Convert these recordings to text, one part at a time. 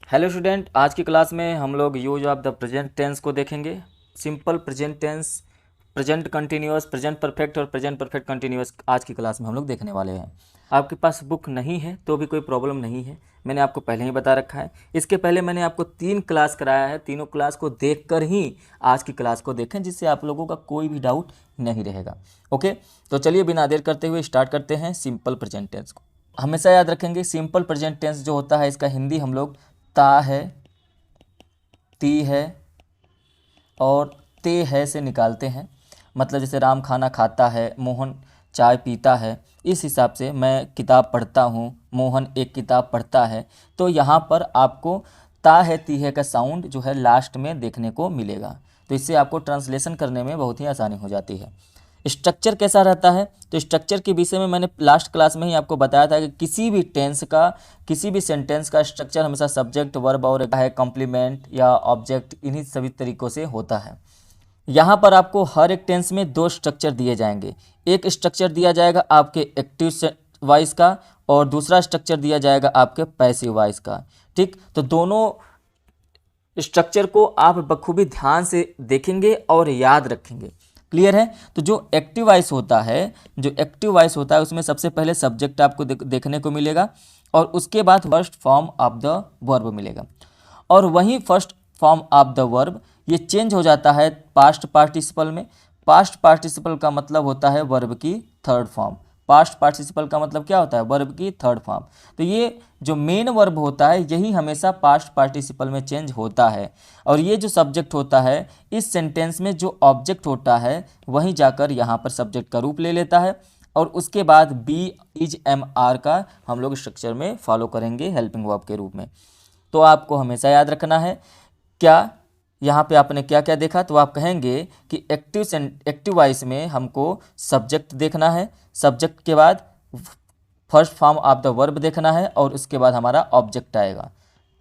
Hello student, आज की class में हम लोग use of the present tense को देखेंगे। Simple present tense, present continuous, present perfect और प्रेजेंट परफेक्ट कंटिन्यूअस आज की क्लास में हम लोग देखने वाले हैं। आपके पास बुक नहीं है तो भी कोई प्रॉब्लम नहीं है, मैंने आपको पहले ही बता रखा है। इसके पहले मैंने आपको 3 क्लास कराया है, तीनों क्लास को देखकर ही आज की क्लास को देखें, जिससे आप लोगों का कोई भी डाउट नहीं रहेगा। ओके, तो चलिए बिना देर करते हुए स्टार्ट करते हैं सिंपल प्रेजेंट टेंस को। हमेशा याद रखेंगे सिंपल प्रेजेंट टेंस जो होता है इसका हिंदी हम लोग ता है, ती है और ते है से निकालते हैं। मतलब जैसे राम खाना खाता है, मोहन चाय पीता है, इस हिसाब से मैं किताब पढ़ता हूँ, मोहन एक किताब पढ़ता है। तो यहाँ पर आपको ता है ती है का साउंड जो है लास्ट में देखने को मिलेगा, तो इससे आपको ट्रांसलेशन करने में बहुत ही आसानी हो जाती है। स्ट्रक्चर कैसा रहता है, तो स्ट्रक्चर के विषय में मैंने लास्ट क्लास में ही आपको बताया था कि किसी भी टेंस का, किसी भी सेंटेंस का स्ट्रक्चर हमेशा सब्जेक्ट, वर्ब और है कॉम्प्लीमेंट या ऑब्जेक्ट, इन्हीं सभी तरीक़ों से होता है। यहाँ पर आपको हर एक टेंस में 2 स्ट्रक्चर दिए जाएंगे। एक स्ट्रक्चर दिया जाएगा आपके एक्टिव वॉइस का और दूसरा स्ट्रक्चर दिया जाएगा आपके पैसिव वॉइस का। ठीक, तो दोनों स्ट्रक्चर को आप बखूबी ध्यान से देखेंगे और याद रखेंगे। क्लियर है? तो जो एक्टिव वॉइस होता है, उसमें सबसे पहले सब्जेक्ट आपको देखने को मिलेगा और उसके बाद first form of the verb मिलेगा। और वहीं first form of the verb ये चेंज हो जाता है पास्ट पार्टिसिपल में। पास्ट पार्टिसिपल का मतलब होता है वर्ब की थर्ड फॉर्म। पास्ट पार्टिसिपल का मतलब क्या होता है? वर्ब की थर्ड फॉर्म। तो ये जो मेन वर्ब होता है यही हमेशा पास्ट पार्टिसिपल में चेंज होता है। और ये जो सब्जेक्ट होता है, इस सेंटेंस में जो ऑब्जेक्ट होता है वहीं जाकर यहाँ पर सब्जेक्ट का रूप ले लेता है। और उसके बाद बी इज एम आर का हम लोग स्ट्रक्चर में फॉलो करेंगे हेल्पिंग वर्ब के रूप में। तो आपको हमेशा याद रखना है। क्या यहाँ पे आपने क्या क्या देखा? तो आप कहेंगे कि एक्टिव वॉइस में हमको सब्जेक्ट देखना है, सब्जेक्ट के बाद first form of the verb देखना है और उसके बाद हमारा ऑब्जेक्ट आएगा।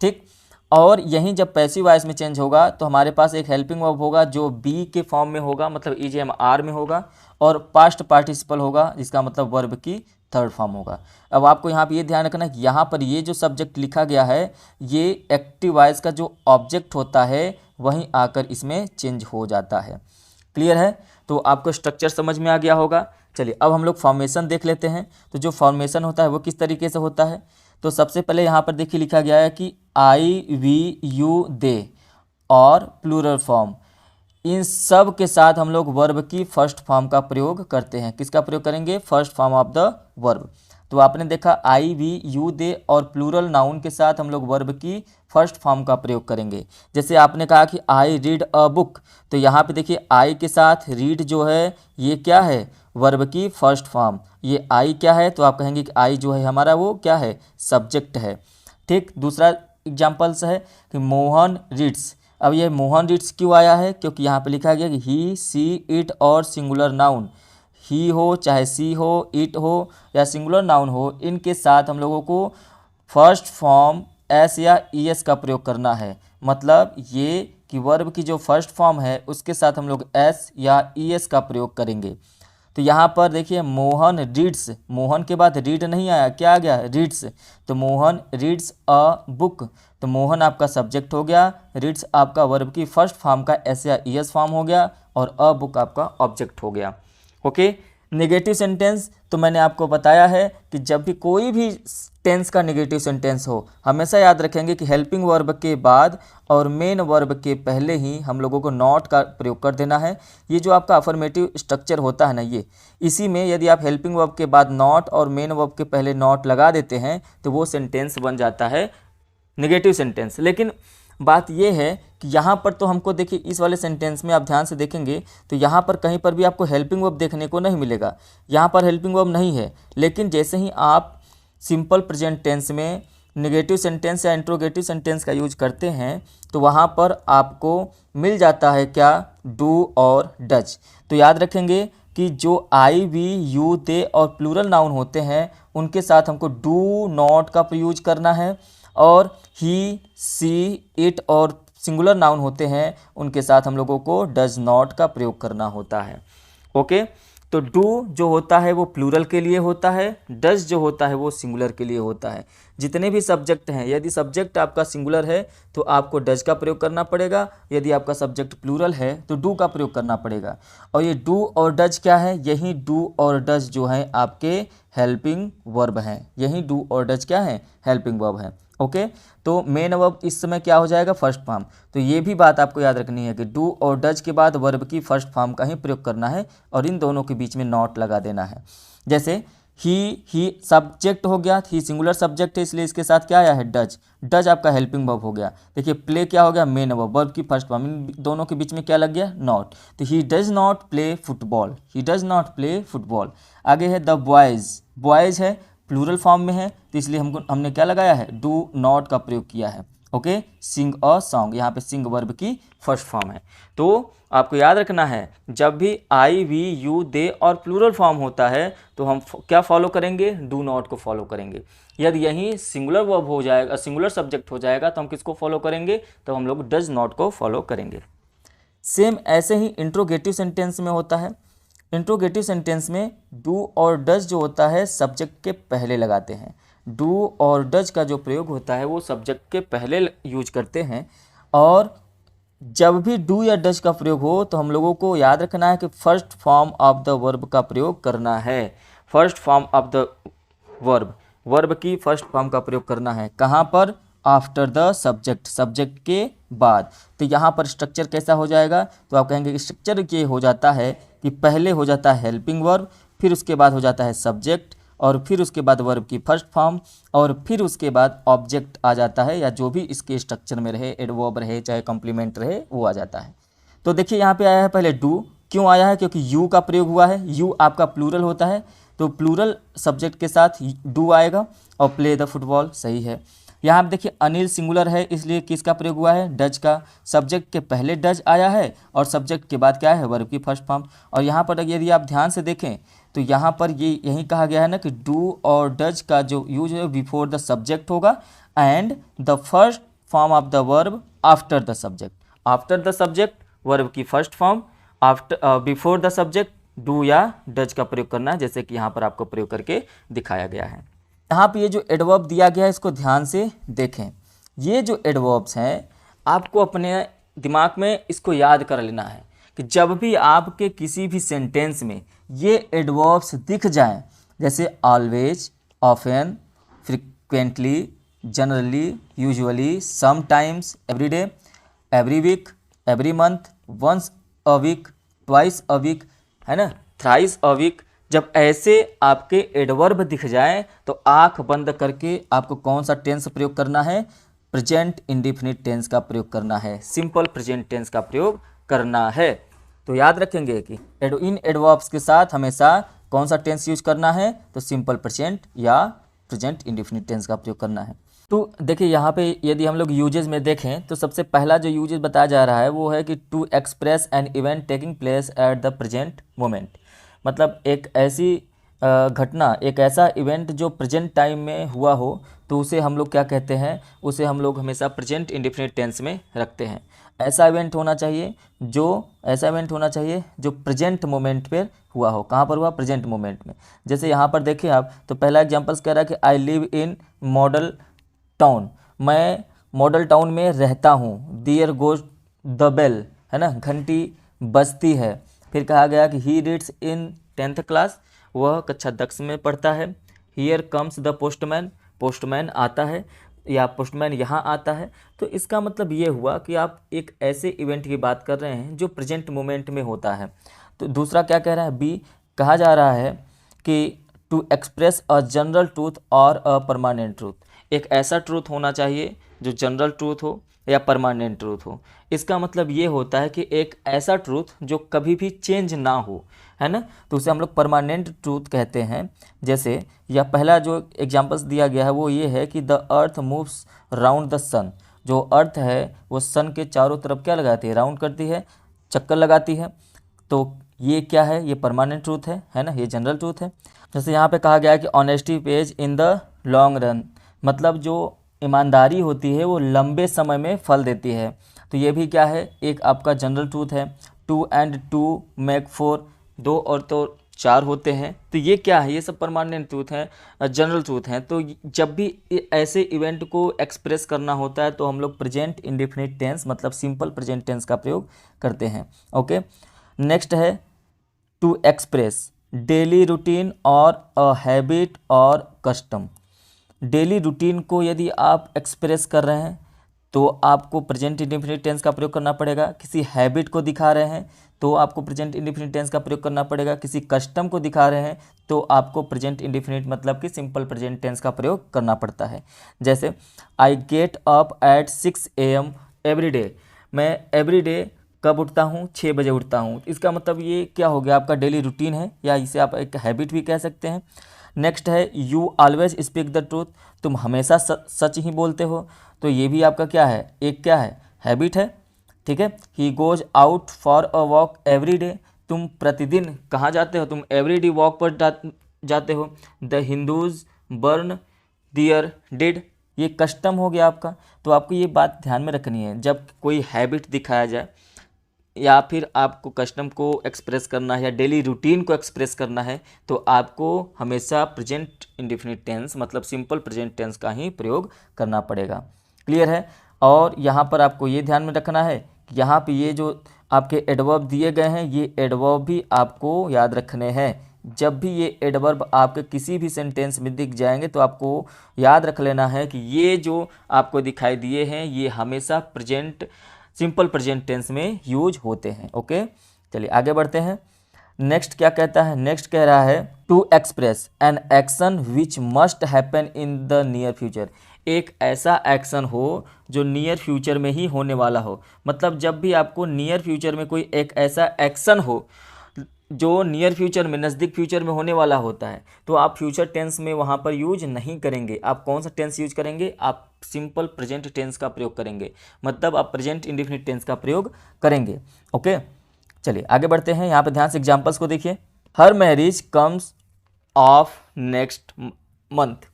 ठीक, और यहीं जब पैसिव वॉइस में चेंज होगा तो हमारे पास एक हेल्पिंग वर्ब होगा जो बी के फॉर्म में होगा, मतलब EJMR में होगा, और पास्ट पार्टिसिपल होगा जिसका मतलब वर्ब की थर्ड फॉर्म होगा। अब आपको यहाँ पे ये ध्यान रखना कि यहाँ पर ये जो सब्जेक्ट लिखा गया है ये एक्टिव वॉइस का जो ऑब्जेक्ट होता है वहीं आकर इसमें चेंज हो जाता है। क्लियर है? तो आपको स्ट्रक्चर समझ में आ गया होगा। चलिए अब हम लोग फॉर्मेशन देख लेते हैं। तो जो फॉर्मेशन होता है वो किस तरीके से होता है, तो सबसे पहले यहाँ पर देखिए लिखा गया है कि आई वी यू दे और प्लूरल फॉर्म, इन सब के साथ हम लोग वर्ब की फर्स्ट फॉर्म का प्रयोग करते हैं। किसका प्रयोग करेंगे? First form of the verb. तो आपने देखा आई वी यू दे और प्लूरल नाउन के साथ हम लोग वर्ब की फर्स्ट फॉर्म का प्रयोग करेंगे। जैसे आपने कहा कि आई रीड अ बुक, तो यहाँ पे देखिए आई के साथ रीड जो है ये क्या है? वर्ब की फर्स्ट फॉर्म। ये आई क्या है? तो आप कहेंगे कि आई जो है हमारा वो क्या है? सब्जेक्ट है। ठीक, दूसरा एग्जाम्पल्स है कि मोहन रीड्स। अब ये मोहन रीड्स क्यों आया है? क्योंकि यहाँ पे लिखा गया कि ही, सी, इट और सिंगुलर नाउन, ही हो चाहे सी हो, इट हो या सिंगुलर नाउन हो, इनके साथ हम लोगों को फर्स्ट फॉर्म एस या ई एस का प्रयोग करना है। मतलब ये कि वर्ब की जो फर्स्ट फॉर्म है उसके साथ हम लोग एस या ई एस का प्रयोग करेंगे। तो यहाँ पर देखिए मोहन रीड्स, मोहन के बाद रीड नहीं आया, क्या आ गया? रीड्स। तो मोहन रीड्स अ बुक, तो मोहन आपका सब्जेक्ट हो गया, रीड्स आपका वर्ब की फर्स्ट फॉर्म का एस या ई एस फॉर्म हो गया और अ बुक आपका ऑब्जेक्ट हो गया। ओके, नेगेटिव सेंटेंस तो मैंने आपको बताया है कि जब भी कोई भी टेंस का नेगेटिव सेंटेंस हो, हमेशा याद रखेंगे कि हेल्पिंग वर्ब के बाद और मेन वर्ब के पहले ही हम लोगों को नॉट का प्रयोग कर देना है। ये जो आपका अफर्मेटिव स्ट्रक्चर होता है ना, ये इसी में यदि आप हेल्पिंग वर्ब के बाद नॉट और मेन वर्ब के पहले नॉट लगा देते हैं तो वो सेंटेंस बन जाता है नेगेटिव सेंटेंस। लेकिन बात यह है कि यहाँ पर तो हमको देखिए इस वाले सेंटेंस में आप ध्यान से देखेंगे तो यहाँ पर कहीं पर भी आपको हेल्पिंग वर्ब देखने को नहीं मिलेगा। यहाँ पर हेल्पिंग वर्ब नहीं है, लेकिन जैसे ही आप सिंपल प्रेजेंट टेंस में नेगेटिव सेंटेंस या इंट्रोगेटिव सेंटेंस का यूज करते हैं तो वहाँ पर आपको मिल जाता है क्या? डू और डज। तो याद रखेंगे कि जो आई वी यू दे और प्लूरल नाउन होते हैं उनके साथ हमको डू नॉट का प्रयोग करना है, और ही, सी, इट और सिंगुलर नाउन होते हैं उनके साथ हम लोगों को डज नॉट का प्रयोग करना होता है। ओके, तो डू जो होता है वो प्लूरल के लिए होता है, डज जो होता है वो सिंगुलर के लिए होता है। जितने भी सब्जेक्ट हैं, यदि सब्जेक्ट आपका सिंगुलर है तो आपको डज का प्रयोग करना पड़ेगा, यदि आपका सब्जेक्ट प्लूरल है तो डू का प्रयोग करना पड़ेगा। और ये डू और डज क्या है, यही डू और डज जो है आपके हेल्पिंग वर्ब हैं, यही डू और डज क्या है, हेल्पिंग वर्ब है। ओके, तो मेन वर्ब इस समय क्या हो जाएगा, फर्स्ट फॉर्म। तो ये भी बात आपको याद रखनी है कि डू और डज के बाद वर्ब की फर्स्ट फॉर्म का ही प्रयोग करना है और इन दोनों के बीच में नॉट लगा देना है। जैसे ही सब्जेक्ट हो गया, ही सिंगुलर सब्जेक्ट है इसलिए इसके साथ क्या आया है, डज। डज आपका हेल्पिंग वर्ब हो गया। देखिए प्ले क्या हो गया, मेन वर्ब, वर्ब की फर्स्ट फॉर्म, इन दोनों के बीच में क्या लग गया, नॉट। तो he does not play football, he does not play football. आगे है द बॉयज़, बॉयज़ है प्लूरल फॉर्म में है तो इसलिए हमने क्या लगाया है, डू नॉट का प्रयोग किया है। ओके, सिंग अ सॉन्ग, यहाँ पे सिंग वर्ब की फर्स्ट फॉर्म है। तो आपको याद रखना है जब भी आई वी यू दे और प्लूरल फॉर्म होता है तो हम क्या फॉलो करेंगे, डू नॉट को फॉलो करेंगे। यदि यहीं सिंगुलर वर्ब हो जाएगा, सिंगुलर सब्जेक्ट हो जाएगा तो हम किसको फॉलो करेंगे, तो हम लोग डज नॉट को फॉलो करेंगे। सेम ऐसे ही इंट्रोगेटिव सेंटेंस में होता है। इंट्रोगेटिव सेंटेंस में डू और डज जो होता है सब्जेक्ट के पहले लगाते हैं। डू और डज का जो प्रयोग होता है वो सब्जेक्ट के पहले यूज करते हैं। और जब भी डू या डज का प्रयोग हो तो हम लोगों को याद रखना है कि first form of the verb का प्रयोग करना है। First form of the verb, verb की फर्स्ट फॉर्म का प्रयोग करना है। कहाँ पर, आफ्टर द सब्जेक्ट, सब्जेक्ट के बाद। तो यहाँ पर स्ट्रक्चर कैसा हो जाएगा, तो आप कहेंगे कि स्ट्रक्चर ये हो जाता है कि पहले हो जाता है हेल्पिंग वर्ब, फिर उसके बाद हो जाता है सब्जेक्ट, और फिर उसके बाद वर्ब की फर्स्ट फॉर्म, और फिर उसके बाद ऑब्जेक्ट आ जाता है, या जो भी इसके स्ट्रक्चर में रहे, एडवर्ब रहे चाहे कॉम्प्लीमेंट रहे, वो आ जाता है। तो देखिए यहाँ पे आया है पहले डू, क्यों आया है, क्योंकि यू का प्रयोग हुआ है। यू आपका प्लूरल होता है तो प्लूरल सब्जेक्ट के साथ डू आएगा, और प्ले द फुटबॉल सही है। यहाँ पे देखिए अनिल सिंगुलर है इसलिए किसका प्रयोग हुआ है, डज का। सब्जेक्ट के पहले डज आया है और सब्जेक्ट के बाद क्या है, वर्ब की फर्स्ट फॉर्म। और यहाँ पर यदि आप ध्यान से देखें तो यहाँ पर ये यही कहा गया है ना कि डू और डज का जो यूज है बिफोर द सब्जेक्ट होगा, and the first form of the verb after the subject. After the subject verb की first form, after before the subject do या डज का प्रयोग करना है, जैसे कि यहाँ पर आपको प्रयोग करके दिखाया गया है। यहाँ पे ये जो एडवर्ब दिया गया है इसको ध्यान से देखें। ये जो एडवर्ब्स हैं आपको अपने दिमाग में इसको याद कर लेना है कि जब भी आपके किसी भी सेंटेंस में ये एडवर्ब्स दिख जाएं, जैसे always, often, frequently, generally, usually, sometimes, everyday, every week, every month, once a week, twice a week, है ना, थ्राइस अ वीक, जब ऐसे आपके एडवर्ब दिख जाए तो आंख बंद करके आपको कौन सा टेंस प्रयोग करना है, प्रेजेंट इंडेफिनिट टेंस का प्रयोग करना है, सिंपल प्रेजेंट टेंस का प्रयोग करना है। तो याद रखेंगे कि इन एडवर्ब्स के साथ हमेशा कौन सा टेंस यूज करना है, तो सिंपल प्रेजेंट या प्रेजेंट इंडेफिनिट टेंस का प्रयोग करना है। तो देखिए यहाँ पे यदि हम लोग यूजेस में देखें तो सबसे पहला जो यूजेस बताया जा रहा है वो है कि to express an event taking place at the present moment. मतलब एक ऐसी घटना, एक ऐसा इवेंट जो प्रेजेंट टाइम में हुआ हो तो उसे हम लोग क्या कहते हैं, उसे हम लोग हमेशा प्रेजेंट इंडेफिनिट टेंस में रखते हैं। ऐसा इवेंट होना चाहिए जो प्रेजेंट मोमेंट पे हुआ हो। कहाँ पर हुआ, प्रेजेंट मोमेंट में। जैसे यहाँ पर देखिए आप, तो पहला एग्जांपल्स कह रहा है कि I live in model town, मैं मॉडल टाउन में रहता हूँ। देयर गोज द बेल, है ना, घंटी बजती है। फिर कहा गया कि he reads in 10th class, वह कक्षा 10 में पढ़ता है। Here comes the postman, postman आता है या पोस्टमैन यहाँ आता है। तो इसका मतलब ये हुआ कि आप एक ऐसे इवेंट की बात कर रहे हैं जो प्रेजेंट मोमेंट में होता है। तो दूसरा क्या कह रहा है, बी, कहा जा रहा है कि to express a general truth और अ परमानेंट ट्रूथ। एक ऐसा ट्रूथ होना चाहिए जो जनरल ट्रूथ हो या परमानेंट ट्रूथ हो। इसका मतलब ये होता है कि एक ऐसा ट्रूथ जो कभी भी चेंज ना हो, है ना, तो उसे हम लोग परमानेंट ट्रूथ कहते हैं। जैसे या पहला जो एग्जांपल्स दिया गया है वो ये है कि the earth moves round the sun. जो अर्थ है वो सन के चारों तरफ क्या लगाती है, राउंड करती है, चक्कर लगाती है। तो ये क्या है, ये परमानेंट ट्रूथ है ना, ये जनरल ट्रूथ है। जैसे यहाँ पे कहा गया है कि honesty page in the long run, मतलब जो ईमानदारी होती है वो लंबे समय में फल देती है। तो ये भी क्या है, एक आपका जनरल ट्रूथ है। Two and two make four, दो और तो 4 होते हैं। तो ये क्या है, ये सब परमानेंट ट्रूथ हैं, जनरल ट्रूथ हैं। तो जब भी ऐसे इवेंट को एक्सप्रेस करना होता है तो हम लोग प्रेजेंट इंडेफिनिट टेंस मतलब सिंपल प्रेजेंट टेंस का प्रयोग करते हैं। ओके, नेक्स्ट है टू एक्सप्रेस डेली रूटीन और अ हैबिट और कस्टम। डेली रूटीन को यदि आप एक्सप्रेस कर रहे हैं तो आपको प्रेजेंट इंडेफिनिट टेंस का प्रयोग करना पड़ेगा। किसी हैबिट को दिखा रहे हैं तो आपको प्रेजेंट इंडेफिनिट टेंस का प्रयोग करना पड़ेगा। किसी कस्टम को दिखा रहे हैं तो आपको प्रेजेंट इंडेफिनिट मतलब कि सिंपल प्रेजेंट टेंस का प्रयोग करना पड़ता है। जैसे I get up at 6 AM every day. मैं एवरी डे कब उठता हूँ, 6 बजे उठता हूँ। इसका मतलब ये क्या हो गया, आपका डेली रूटीन है या इसे आप एक हैबिट भी कह सकते हैं। नेक्स्ट है you always speak the truth. तुम हमेशा सच ही बोलते हो। तो ये भी आपका क्या है, एक क्या है, हैबिट है। ठीक है, he goes out for a walk every day. तुम प्रतिदिन कहाँ जाते हो, तुम एवरी डे वॉक पर जाते हो। The Hindus burn their dead, ये कस्टम हो गया आपका। तो आपको ये बात ध्यान में रखनी है, जब कोई हैबिट दिखाया जाए या फिर आपको कस्टम को एक्सप्रेस करना है या डेली रूटीन को एक्सप्रेस करना है तो आपको हमेशा प्रेजेंट इंडेफिनिट टेंस मतलब सिंपल प्रेजेंट टेंस का ही प्रयोग करना पड़ेगा। क्लियर है। और यहाँ पर आपको ये ध्यान में रखना है कि यहाँ पे ये जो आपके एडवर्ब दिए गए हैं ये एडवर्ब भी आपको याद रखने हैं। जब भी ये एडवर्ब आपके किसी भी सेंटेंस में दिख जाएंगे तो आपको याद रख लेना है कि ये जो आपको दिखाई दिए हैं ये हमेशा प्रेजेंट सिंपल प्रेजेंट टेंस में यूज होते हैं। ओके, चलिए आगे बढ़ते हैं। नेक्स्ट क्या कहता है, नेक्स्ट कह रहा है to express an action which must happen in the near future. एक ऐसा एक्शन हो जो नियर फ्यूचर में ही होने वाला हो। मतलब जब भी आपको नियर फ्यूचर में कोई एक ऐसा एक्शन हो जो नियर फ्यूचर में नज़दीक फ्यूचर में होने वाला होता है तो आप फ्यूचर टेंस में वहाँ पर यूज नहीं करेंगे। आप कौन सा टेंस यूज करेंगे, आप सिंपल प्रेजेंट टेंस का प्रयोग करेंगे। मतलब आप प्रेजेंट इंडेफिनिट टेंस का प्रयोग करेंगे। ओके, चलिए आगे बढ़ते हैं। यहाँ पे ध्यान से एग्जाम्पल्स को देखिए। हर marriage comes of next month.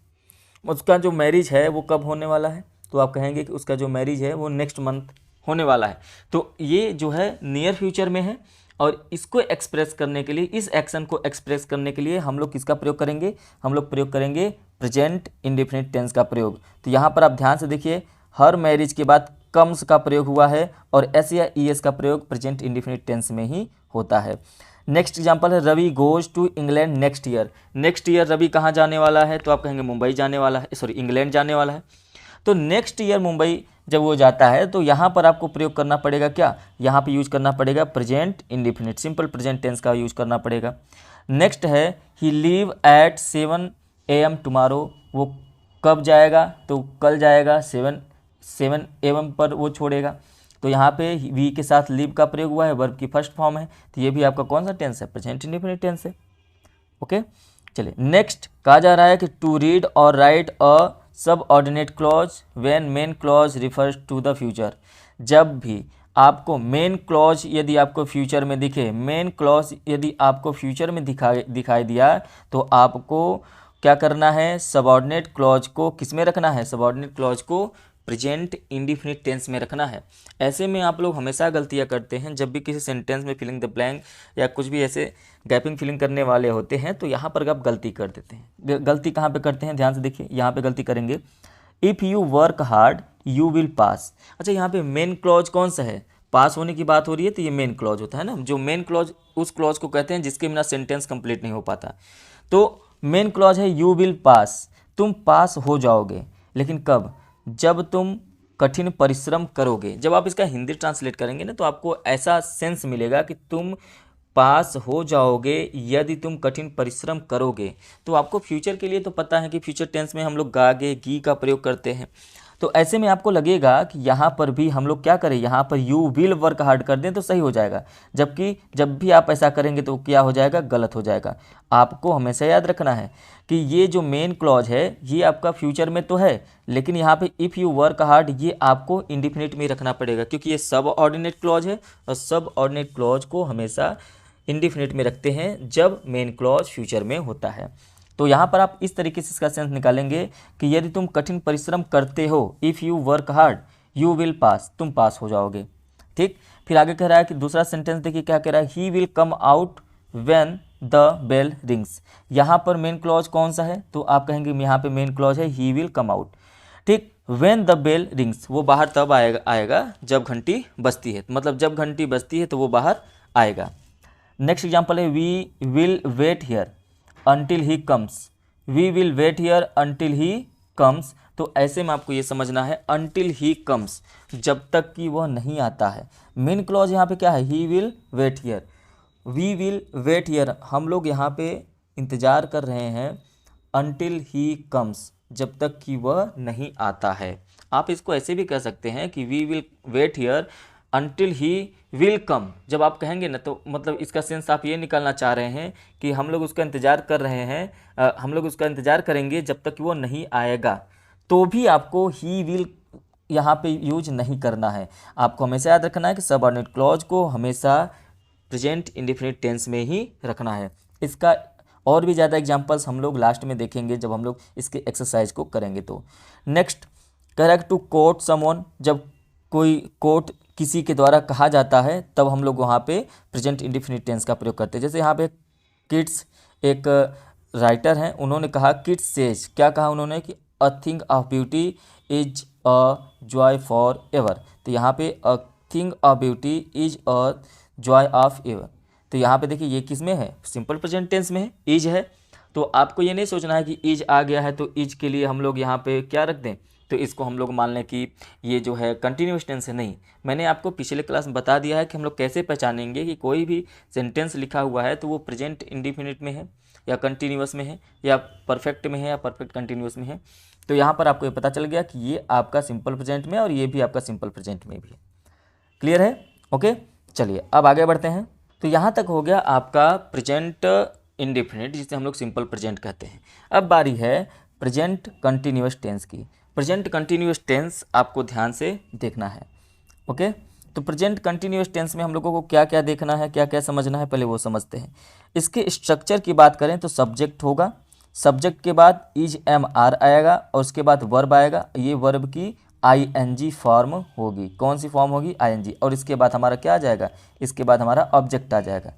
उसका जो मैरिज है वो कब होने वाला है, तो आप कहेंगे कि उसका जो मैरिज है वो नेक्स्ट मंथ होने वाला है। तो ये जो है नियर फ्यूचर में है और इसको एक्सप्रेस करने के लिए, इस एक्शन को एक्सप्रेस करने के लिए हम लोग किसका प्रयोग करेंगे, हम लोग प्रयोग करेंगे प्रेजेंट इंडेफिनिट टेंस का प्रयोग। तो यहाँ पर आप ध्यान से देखिए, हर मैरिज के बाद कम्स का प्रयोग हुआ है और एस या ई एस का प्रयोग प्रेजेंट इंडेफिनिट टेंस में ही होता है। नेक्स्ट एग्जांपल है Ravi goes to England next year. Next year Ravi कहाँ जाने वाला है, तो आप कहेंगे मुंबई जाने वाला है, सॉरी इंग्लैंड जाने वाला है। तो नेक्स्ट ईयर मुंबई जब वो जाता है तो यहाँ पर आपको प्रयोग करना पड़ेगा क्या, यहाँ पे यूज करना पड़ेगा present indefinite simple present tense का यूज करना पड़ेगा। नेक्स्ट है he leave at 7 AM tomorrow. वो कब जाएगा, तो कल जाएगा, 7 AM पर वो छोड़ेगा। तो यहाँ पे वी के साथ लीव का प्रयोग हुआ है, वर्ब की फर्स्ट फॉर्म है। तो ये भी आपका कौन सा टेंस है, प्रेजेंट इंडेफिनिट टेंस है। ओके, चलिए नेक्स्ट कहा जा रहा है कि टू रीड और write a subordinate clause when main clause refers to the future. जब भी आपको मेन क्लॉज यदि आपको फ्यूचर में दिखे, मेन क्लॉज यदि आपको फ्यूचर में दिखाई दिया तो आपको क्या करना है, सबऑर्डिनेट क्लॉज को किस में रखना है, सबऑर्डिनेट क्लॉज को प्रेजेंट इंडेफिनिट टेंस में रखना है। ऐसे में आप लोग हमेशा गलतियां करते हैं, जब भी किसी सेंटेंस में फिलिंग द ब्लैंक या कुछ भी ऐसे गैपिंग फिलिंग करने वाले होते हैं तो यहाँ पर आप गलती कर देते हैं। गलती कहाँ पे करते हैं, ध्यान से देखिए, यहाँ पे गलती करेंगे if you work hard you will pass. अच्छा, यहाँ पे मेन क्लॉज कौन सा है, पास होने की बात हो रही है तो ये मेन क्लॉज होता है ना। जो मेन क्लॉज उस क्लॉज को कहते हैं जिसके बिना सेंटेंस कंप्लीट नहीं हो पाता। तो मेन क्लॉज है यू विल पास, तुम पास हो जाओगे। लेकिन कब, जब तुम कठिन परिश्रम करोगे। जब आप इसका हिंदी ट्रांसलेट करेंगे ना तो आपको ऐसा सेंस मिलेगा कि तुम पास हो जाओगे यदि तुम कठिन परिश्रम करोगे। तो आपको फ्यूचर के लिए तो पता है कि फ्यूचर टेंस में हम लोग गागे गी का प्रयोग करते हैं। तो ऐसे में आपको लगेगा कि यहाँ पर भी हम लोग क्या करें, यहाँ पर यू विल वर्क हार्ड कर दें तो सही हो जाएगा, जबकि जब भी आप ऐसा करेंगे तो क्या हो जाएगा, गलत हो जाएगा। आपको हमेशा याद रखना है कि ये जो मेन क्लॉज है ये आपका फ्यूचर में तो है, लेकिन यहाँ पे इफ़ यू वर्क हार्ड ये आपको इंडेफिनिट में रखना पड़ेगा क्योंकि ये सब ऑर्डिनेट क्लॉज है और सब ऑर्डिनेट क्लॉज को हमेशा इंडेफिनिट में रखते हैं जब मेन क्लॉज फ्यूचर में होता है। तो यहाँ पर आप इस तरीके से इसका सेंस निकालेंगे कि यदि तुम कठिन परिश्रम करते हो, if you work hard you will pass, तुम पास हो जाओगे। ठीक, फिर आगे कह रहा है कि दूसरा सेंटेंस देखिए क्या कह रहा है, he will come out when the bell rings. यहाँ पर मेन क्लॉज कौन सा है, तो आप कहेंगे यहाँ पे मेन क्लॉज है ही विल कम आउट। ठीक, व्हेन द बेल रिंग्स, वो बाहर तब आएगा जब घंटी बजती है, मतलब जब घंटी बजती है तो वो बाहर आएगा। नेक्स्ट एग्जाम्पल है we will wait here until he comes. We will wait here until he comes, तो ऐसे में आपको ये समझना है अंटिल ही कम्स, जब तक कि वह नहीं आता है। मेन क्लॉज यहाँ पे क्या है, he will wait here, we will wait here, हम लोग यहाँ पे इंतज़ार कर रहे हैं अंटिल ही कम्स, जब तक कि वह नहीं आता है। आप इसको ऐसे भी कह सकते हैं कि we will wait here until he will come. जब आप कहेंगे ना तो मतलब इसका सेंस आप ये निकालना चाह रहे हैं कि हम लोग उसका इंतज़ार कर रहे हैं, हम लोग उसका इंतज़ार करेंगे जब तक कि वो नहीं आएगा। तो भी आपको ही विल यहाँ पे यूज नहीं करना है। आपको हमेशा याद रखना है कि सबऑर्डिनेट क्लॉज को हमेशा प्रेजेंट इंडेफिनिट टेंस में ही रखना है। इसका और भी ज़्यादा एग्जांपल्स हम लोग लास्ट में देखेंगे जब हम लोग इसके एक्सरसाइज को करेंगे। तो next correct to quote someone, जब कोई कोट किसी के द्वारा कहा जाता है तब हम लोग वहाँ पे प्रेजेंट इंडेफिनिट टेंस का प्रयोग करते हैं। जैसे यहाँ पे किड्स एक राइटर हैं, उन्होंने कहा किड्स सेज, क्या कहा उन्होंने कि a thing of beauty is a joy for ever. तो यहाँ पे a thing of beauty is a joy of ever, तो यहाँ पे देखिए ये किस में है, सिंपल प्रेजेंट टेंस में है, इज है। तो आपको ये नहीं सोचना है कि इज आ गया है तो इज के लिए हम लोग यहाँ पे क्या रख दें, तो इसको हम लोग मान लें कि ये जो है कंटिन्यूस टेंस है। नहीं, मैंने आपको पिछले क्लास में बता दिया है कि हम लोग कैसे पहचानेंगे कि कोई भी सेंटेंस लिखा हुआ है तो वो प्रेजेंट इंडेफिनिट में है या कंटिन्यूस में है या परफेक्ट में है या परफेक्ट कंटिन्यूस में है। तो यहाँ पर आपको ये पता चल गया कि ये आपका सिंपल प्रेजेंट में और ये भी आपका सिंपल प्रेजेंट में भी है। क्लियर है? ओके, चलिए अब आगे बढ़ते हैं। तो यहाँ तक हो गया आपका प्रेजेंट इंडेफिनिट, जिसे हम लोग सिंपल प्रेजेंट कहते हैं। अब बारी है प्रेजेंट कंटिन्यूस टेंस की। प्रेजेंट कंटिन्यूस टेंस आपको ध्यान से देखना है। ओके, तो प्रेजेंट कंटिन्यूस टेंस में हम लोगों को क्या क्या देखना है, क्या क्या समझना है, पहले वो समझते हैं। इसके स्ट्रक्चर की बात करें तो सब्जेक्ट होगा, सब्जेक्ट के बाद इज एम आर आएगा और उसके बाद वर्ब आएगा। ये वर्ब की आईएनजी फॉर्म होगी। कौन सी फॉर्म होगी? आईएनजी। और इसके बाद हमारा क्या आ जाएगा? इसके बाद हमारा ऑब्जेक्ट आ जाएगा।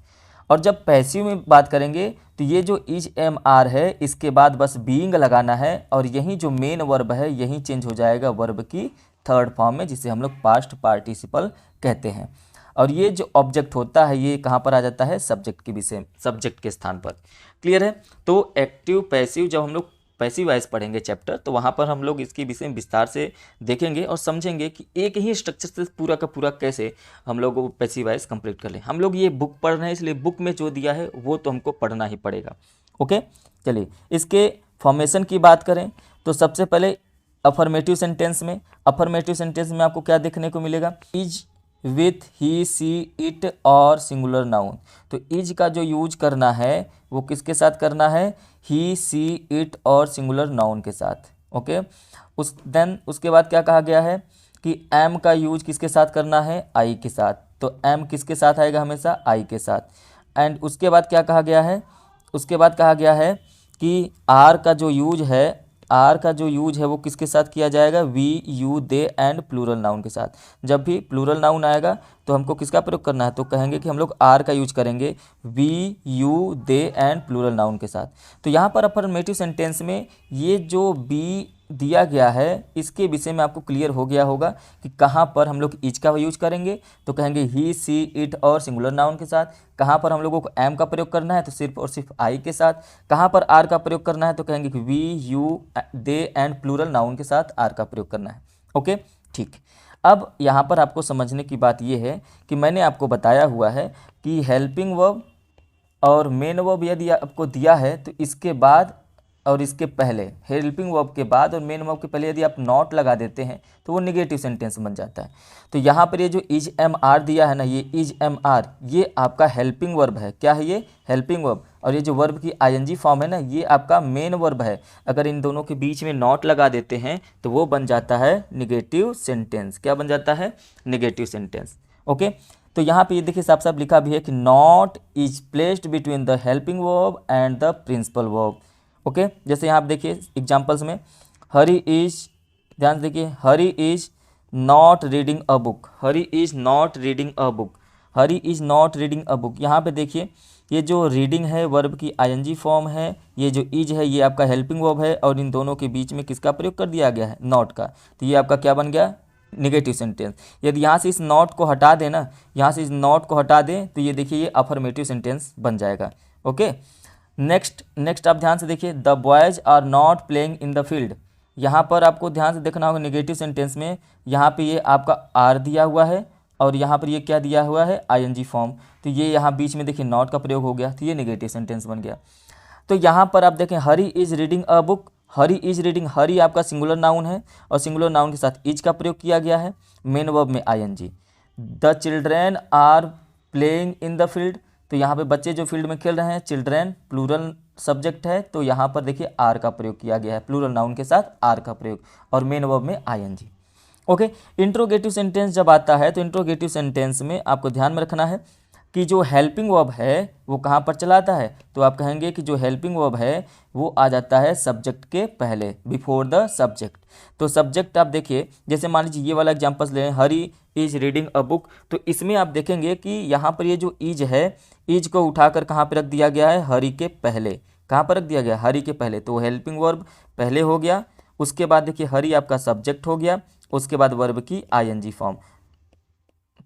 और जब पैसिव में बात करेंगे तो ये जो इज एम आर है इसके बाद बस बीइंग लगाना है और यही जो मेन वर्ब है यही चेंज हो जाएगा वर्ब की थर्ड फॉर्म में, जिसे हम लोग पास्ट पार्टिसिपल कहते हैं। और ये जो ऑब्जेक्ट होता है ये कहाँ पर आ जाता है? सब्जेक्ट के विषय, सब्जेक्ट के स्थान पर। क्लियर है? तो एक्टिव पैसिव, जब हम लोग पैसिव वॉइस पढ़ेंगे चैप्टर तो वहाँ पर हम लोग इसके विषय में विस्तार से देखेंगे और समझेंगे कि एक ही स्ट्रक्चर से पूरा का पूरा कैसे हम लोग वो पैसिव वॉइस कंप्लीट कर लें। हम लोग ये बुक पढ़ रहे हैं इसलिए बुक में जो दिया है वो तो हमको पढ़ना ही पड़ेगा। ओके, चलिए इसके फॉर्मेशन की बात करें तो सबसे पहले अफर्मेटिव सेंटेंस में, अफर्मेटिव सेंटेंस में आपको क्या देखने को मिलेगा? Is with he she it और सिंगुलर नाउन। तो इज का जो यूज करना है वो किसके साथ करना है? ही सी इट और सिंगुलर नाउन के साथ। ओके, उसके बाद क्या कहा गया है कि एम का यूज किसके साथ करना है? आई के साथ। तो एम किसके साथ आएगा? हमेशा आई के साथ। एंड उसके बाद क्या कहा गया है? उसके बाद कहा गया है कि आर का जो यूज है, आर का जो यूज है वो किसके साथ किया जाएगा? We, you, they and plural noun के साथ। जब भी प्लूरल नाउन आएगा तो हमको किसका प्रयोग करना है? तो कहेंगे कि हम लोग आर का यूज करेंगे we, you, they and plural noun के साथ। तो यहाँ पर अफर्मेटिव सेंटेंस में ये जो बी दिया गया है इसके विषय में आपको क्लियर हो गया होगा कि कहाँ पर हम लोग इज का यूज करेंगे तो कहेंगे ही, सी, इट और सिंगुलर नाउन के साथ। कहाँ पर हम लोगों को एम का प्रयोग करना है तो सिर्फ और सिर्फ आई के साथ। कहाँ पर आर का प्रयोग करना है तो कहेंगे कि we, you, they and plural noun के साथ आर का प्रयोग करना है। ओके, ठीक। अब यहाँ पर आपको समझने की बात यह है कि मैंने आपको बताया हुआ है कि हेल्पिंग वर्ब और मेन वर्ब यदि आपको दिया है तो इसके बाद और इसके पहले, हेल्पिंग वर्ब के बाद और मेन वर्ब के पहले यदि आप नॉट लगा देते हैं तो वो नेगेटिव सेंटेंस बन जाता है। तो यहाँ पर ये जो इज एम आर दिया है ना, ये इज एम आर ये आपका हेल्पिंग वर्ब है। क्या है ये? Helping verb. और ये जो वर्ब की आईएनजी फॉर्म है ना ये आपका मेन वर्ब है। अगर इन दोनों के बीच में नॉट लगा देते हैं तो वो बन जाता है नेगेटिव सेंटेंस। क्या बन जाता है? Negative sentence. ओके, तो यहाँ पे ये देखिए साफ साफ लिखा भी है कि not is placed between the helping verb and the principal verb. Okay, जैसे यहाँ आप देखिए एग्जाम्पल्स में हरी इज, ध्यान से देखिए, Hari is not reading a book. Hari is not reading a book. Hari is not reading a book. यहाँ पे देखिए ये जो रीडिंग है वर्ब की आईएनजी फॉर्म है, ये जो इज है ये आपका हेल्पिंग वर्ब है, और इन दोनों के बीच में किसका प्रयोग कर दिया गया है, नॉट का। तो ये आपका क्या बन गया, निगेटिव सेंटेंस। यदि यहाँ से इस नॉट को हटा दें ना, यहाँ से इस नॉट को हटा दें तो ये देखिए ये अफर्मेटिव सेंटेंस बन जाएगा। ओके, नेक्स्ट आप ध्यान से देखिए, the boys are not playing in the field. यहाँ पर आपको ध्यान से देखना होगा निगेटिव सेंटेंस में, यहाँ पे ये आपका आर दिया हुआ है और यहाँ पर ये क्या दिया हुआ है, आईएनजी फॉर्म। तो ये यहाँ बीच में देखिए नॉट का प्रयोग हो गया, तो ये निगेटिव सेंटेंस बन गया। तो यहाँ पर आप देखें Hari is reading a book, Hari is reading, Hari आपका सिंगुलर नाउन है और सिंगुलर नाउन के साथ इज का प्रयोग किया गया है, मेन वर्ब में ING. The children are playing in the field, तो यहाँ पे बच्चे जो फील्ड में खेल रहे हैं, चिल्ड्रेन प्लूरल सब्जेक्ट है, तो यहाँ पर देखिए आर का प्रयोग किया गया है, प्लूरल नाउन के साथ आर का प्रयोग, और मेन वर्ब में आईएनजी। ओके, इंट्रोगेटिव सेंटेंस जब आता है तो इंट्रोगेटिव सेंटेंस में आपको ध्यान में रखना है कि जो हेल्पिंग वर्ब है वो कहाँ पर चला आता है, तो आप कहेंगे कि जो हेल्पिंग वर्ब है वो आ जाता है सब्जेक्ट के पहले, बिफोर द सब्जेक्ट। तो सब्जेक्ट आप देखिए, जैसे मान लीजिए ये वाला एग्जांपल्स लें, हरी इज रीडिंग अ बुक, तो इसमें आप देखेंगे कि यहाँ पर ये जो इज है, इज को उठाकर कहाँ पर रख दिया गया है, हरी के पहले। कहाँ पर रख दिया गया, हरी के पहले, तो हेल्पिंग वर्ब पहले हो गया। उसके बाद देखिए हरी आपका सब्जेक्ट हो गया, उसके बाद वर्ब की आईएनजी फॉर्म।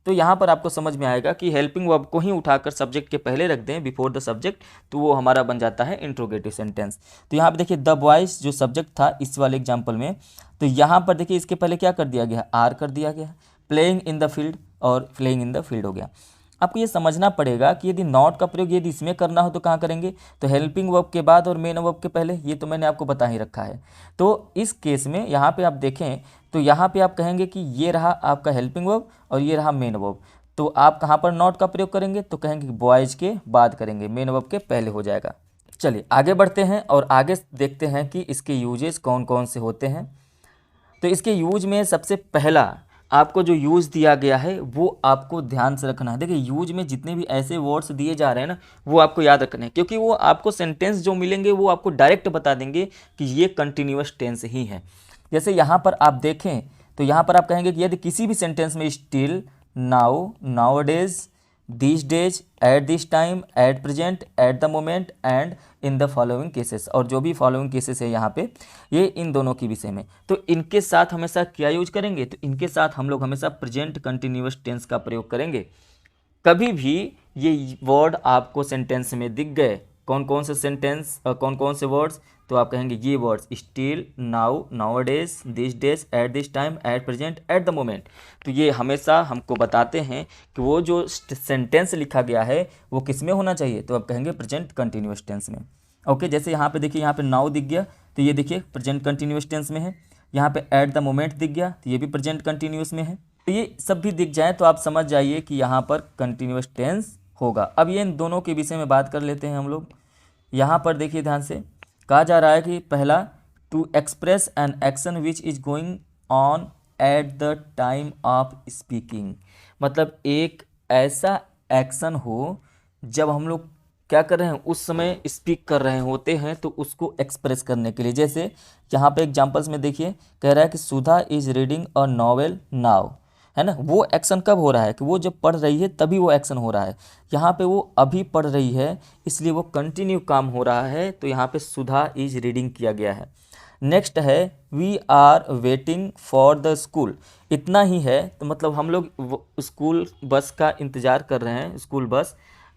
तो यहाँ पर आपको समझ में आएगा कि हेल्पिंग वर्ब को ही उठाकर सब्जेक्ट के पहले रख दें, बिफोर द सब्जेक्ट, तो वो हमारा बन जाता है इंट्रोगेटिव सेंटेंस। तो यहाँ पे देखिए द बॉयज जो सब्जेक्ट था इस वाले एग्जाम्पल में, तो यहाँ पर देखिए इसके पहले क्या कर दिया गया, आर कर दिया गया, प्लेइंग इन द फील्ड, और प्लेइंग इन द फील्ड हो गया। आपको ये समझना पड़ेगा कि यदि नॉट का प्रयोग यदि इसमें करना हो तो कहाँ करेंगे, तो हेल्पिंग वर्ब के बाद और मेन वर्ब के पहले, ये तो मैंने आपको बता ही रखा है। तो इस केस में यहाँ पे आप देखें तो यहाँ पे आप कहेंगे कि ये रहा आपका हेल्पिंग वर्ब और ये रहा मेन वर्ब, तो आप कहाँ पर नॉट का प्रयोग करेंगे, तो कहेंगे कि बॉयज के बाद करेंगे, मेन वर्ब के पहले हो जाएगा। चलिए आगे बढ़ते हैं और आगे देखते हैं कि इसके यूजेस कौन कौन से होते हैं। तो इसके यूज में सबसे पहला आपको जो यूज दिया गया है वो आपको ध्यान से रखना है। देखिए यूज में जितने भी ऐसे वर्ड्स दिए जा रहे हैं ना, वो आपको याद रखने हैं, क्योंकि वो आपको सेंटेंस जो मिलेंगे वो आपको डायरेक्ट बता देंगे कि ये कंटिन्यूअस टेंस ही है। जैसे यहाँ पर आप देखें तो यहाँ पर आप कहेंगे कि यदि किसी भी सेंटेंस में still, now, nowadays, this days, at this time, at present, at the moment, and in the following cases, और जो भी फॉलोइंग केसेस है यहाँ पे ये इन दोनों के विषय में, तो इनके साथ हमेशा क्या यूज करेंगे, तो इनके साथ हम लोग हमेशा प्रेजेंट कंटिन्यूअस टेंस का प्रयोग करेंगे। कभी भी ये वर्ड आपको सेंटेंस में दिख गए, कौन कौन से सेंटेंस, कौन कौन से वर्ड्स, तो आप कहेंगे ये words still, now, nowadays, this days, at this time, at present, at the moment. तो ये हमेशा हमको बताते हैं कि वो जो सेंटेंस लिखा गया है वो किस में होना चाहिए, तो आप कहेंगे प्रेजेंट कंटिन्यूअस टेंस में। ओके, जैसे यहाँ पे देखिए, यहाँ पे नाउ दिख गया तो ये देखिए प्रेजेंट कंटिन्यूअस टेंस में है। यहाँ पे एट द मोमेंट दिख गया तो ये भी प्रेजेंट कंटिन्यूअस में है। तो ये सब भी दिख जाए तो आप समझ जाइए कि यहाँ पर कंटिन्यूअस टेंस होगा। अब ये इन दोनों के विषय में बात कर लेते हैं हम लोग। यहाँ पर देखिए ध्यान से, कहा जा रहा है कि पहला, to express an action which is going on at the time of speaking, मतलब एक ऐसा एक्शन हो जब हम लोग क्या कर रहे हैं, उस समय स्पीक कर रहे होते हैं, तो उसको एक्सप्रेस करने के लिए। जैसे यहाँ पे एग्जांपल्स में देखिए, कह रहा है कि Sudha is reading a novel now, है ना, वो एक्शन कब हो रहा है कि वो जब पढ़ रही है तभी वो एक्शन हो रहा है। यहाँ पे वो अभी पढ़ रही है इसलिए वो कंटिन्यू काम हो रहा है, तो यहाँ पे सुधा इज रीडिंग किया गया है। नेक्स्ट है we are waiting for the school, इतना ही है, तो मतलब हम लोग स्कूल बस का इंतज़ार कर रहे हैं, school bus.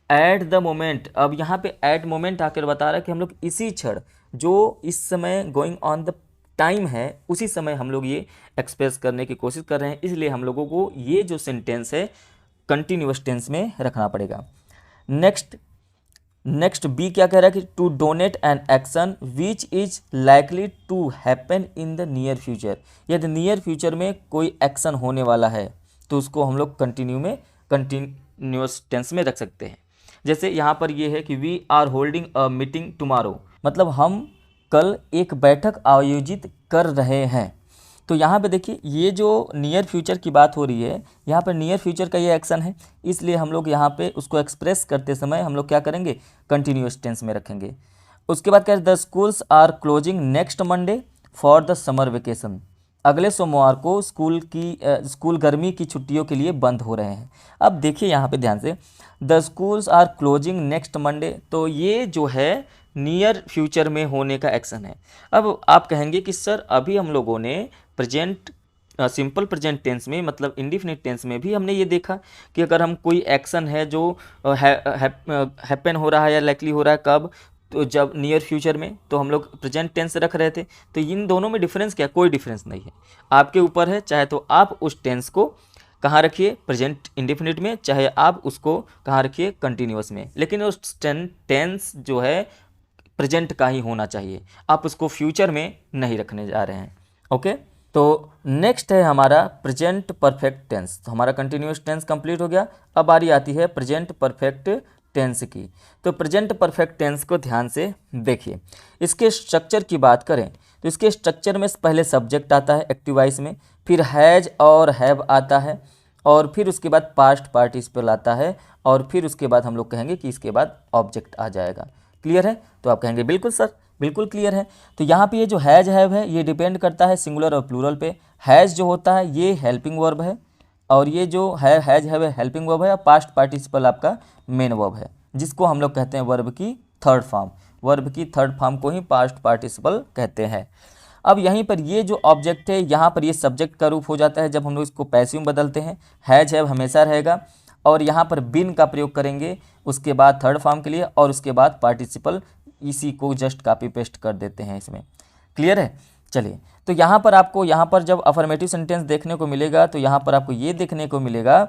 At the moment, अब यहाँ पे एट मोमेंट आकर बता रहा है कि हम लोग इसी क्षण, जो इस समय गोइंग ऑन द टाइम है, उसी समय हम लोग ये एक्सप्रेस करने की कोशिश कर रहे हैं, इसलिए हम लोगों को ये जो सेंटेंस है कंटिन्यूअस टेंस में रखना पड़ेगा। नेक्स्ट बी क्या कह रहा है कि to donate an action which is likely to happen in the near future, यदि नियर फ्यूचर में कोई एक्शन होने वाला है तो उसको हम लोग कंटिन्यूअस टेंस में रख सकते हैं। जैसे यहाँ पर ये है कि we are holding a meeting tomorrow, मतलब हम कल एक बैठक आयोजित कर रहे हैं। तो यहाँ पे देखिए ये जो नियर फ्यूचर की बात हो रही है, यहाँ पर नियर फ्यूचर का ये एक्शन है, इसलिए हम लोग यहाँ पे उसको एक्सप्रेस करते समय हम लोग क्या करेंगे, कंटिन्यूअस टेंस में रखेंगे। उसके बाद कह रहे the schools are closing next Monday for the summer vacation, अगले सोमवार को स्कूल गर्मी की छुट्टियों के लिए बंद हो रहे हैं। अब देखिए यहाँ पे ध्यान से, the schools are closing next Monday, तो ये जो है नियर फ्यूचर में होने का एक्शन है। अब आप कहेंगे कि सर अभी हम लोगों ने प्रेजेंट सिंपल प्रेजेंट टेंस में मतलब इंडिफिनिट टेंस में भी हमने ये देखा कि अगर हम कोई एक्शन है जो हैपन हो रहा है या लाइकली हो रहा है कब, तो जब नियर फ्यूचर में, तो हम लोग प्रेजेंट टेंस रख रहे थे। तो इन दोनों में डिफरेंस क्या? कोई डिफरेंस नहीं है, आपके ऊपर है। चाहे तो आप उस टेंस को कहाँ रखिए, प्रेजेंट इंडिफिनिट में, चाहे आप उसको कहाँ रखिए, कंटिन्यूअस में, लेकिन उस टेंस जो है प्रेजेंट का ही होना चाहिए, आप उसको फ्यूचर में नहीं रखने जा रहे हैं। ओके, तो नेक्स्ट है हमारा प्रेजेंट परफेक्ट टेंस। तो हमारा कंटिन्यूअस टेंस कंप्लीट हो गया। अब बारी आती है प्रेजेंट परफेक्ट टेंस की। तो प्रेजेंट परफेक्ट टेंस को ध्यान से देखिए। इसके स्ट्रक्चर की बात करें तो इसके स्ट्रक्चर में पहले सब्जेक्ट आता है एक्टिव वॉइस में, फिर हैज और हैव आता है, और फिर उसके बाद पास्ट पार्टिसिपल आता है, और फिर उसके बाद हम लोग कहेंगे कि इसके बाद ऑब्जेक्ट आ जाएगा। क्लियर है? तो आप कहेंगे बिल्कुल सर, बिल्कुल क्लियर है। तो यहाँ पे ये जो हैज हैव है ये डिपेंड करता है सिंगुलर और प्लूरल पे। हैज़ जो होता है ये हेल्पिंग वर्ब है, और ये जो है हैज हैव हेल्पिंग वर्ब है, और पास्ट पार्टिसिपल आपका मेन वर्ब है, जिसको हम लोग कहते हैं वर्ब की थर्ड फॉर्म। वर्ब की थर्ड फॉर्म को ही पास्ट पार्टिसिपल कहते हैं। अब यहीं पर ये जो ऑब्जेक्ट है यहाँ पर ये सब्जेक्ट का रूप हो जाता है जब हम लोग इसको पैसिव में बदलते हैं। हैज हैव हमेशा रहेगा, और यहाँ पर बिन का प्रयोग करेंगे उसके बाद थर्ड फॉर्म के लिए, और उसके बाद पार्टिसिपल, इसी को जस्ट कॉपी पेस्ट कर देते हैं इसमें। क्लियर है? चलिए, तो यहाँ पर आपको, यहाँ पर जब अफर्मेटिव सेंटेंस देखने को मिलेगा तो यहाँ पर आपको ये देखने को मिलेगा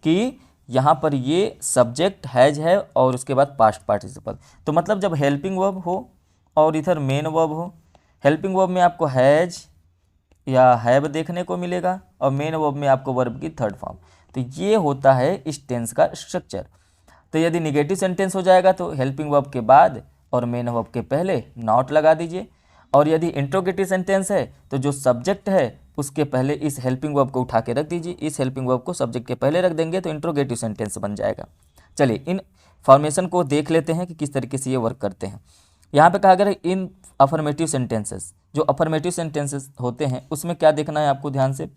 कि यहाँ पर ये सब्जेक्ट हैज है और उसके बाद पास्ट पार्टिसिपल। तो मतलब जब हेल्पिंग वर्ब हो और इधर मेन वर्ब हो, हेल्पिंग वर्ब में आपको हैज या हैव देखने को मिलेगा, और मेन वर्ब में आपको वर्ब की थर्ड फॉर्म। तो ये होता है इस टेंस का स्ट्रक्चर। तो यदि निगेटिव सेंटेंस हो जाएगा तो हेल्पिंग वर्ब के बाद और मेन वर्ब के पहले नॉट लगा दीजिए, और यदि इंट्रोगेटिव सेंटेंस है तो जो सब्जेक्ट है उसके पहले इस हेल्पिंग वर्ब को उठा के रख दीजिए। इस हेल्पिंग वर्ब को सब्जेक्ट के पहले रख देंगे तो इंट्रोगेटिव सेंटेंस बन जाएगा। चलिए, इन फॉर्मेशन को देख लेते हैं कि किस तरीके से ये वर्क करते हैं। यहाँ पे कहा गया इन अफर्मेटिव सेंटेंसेस, जो अफर्मेटिव सेंटेंसेस होते हैं उसमें क्या देखना है आपको ध्यान से,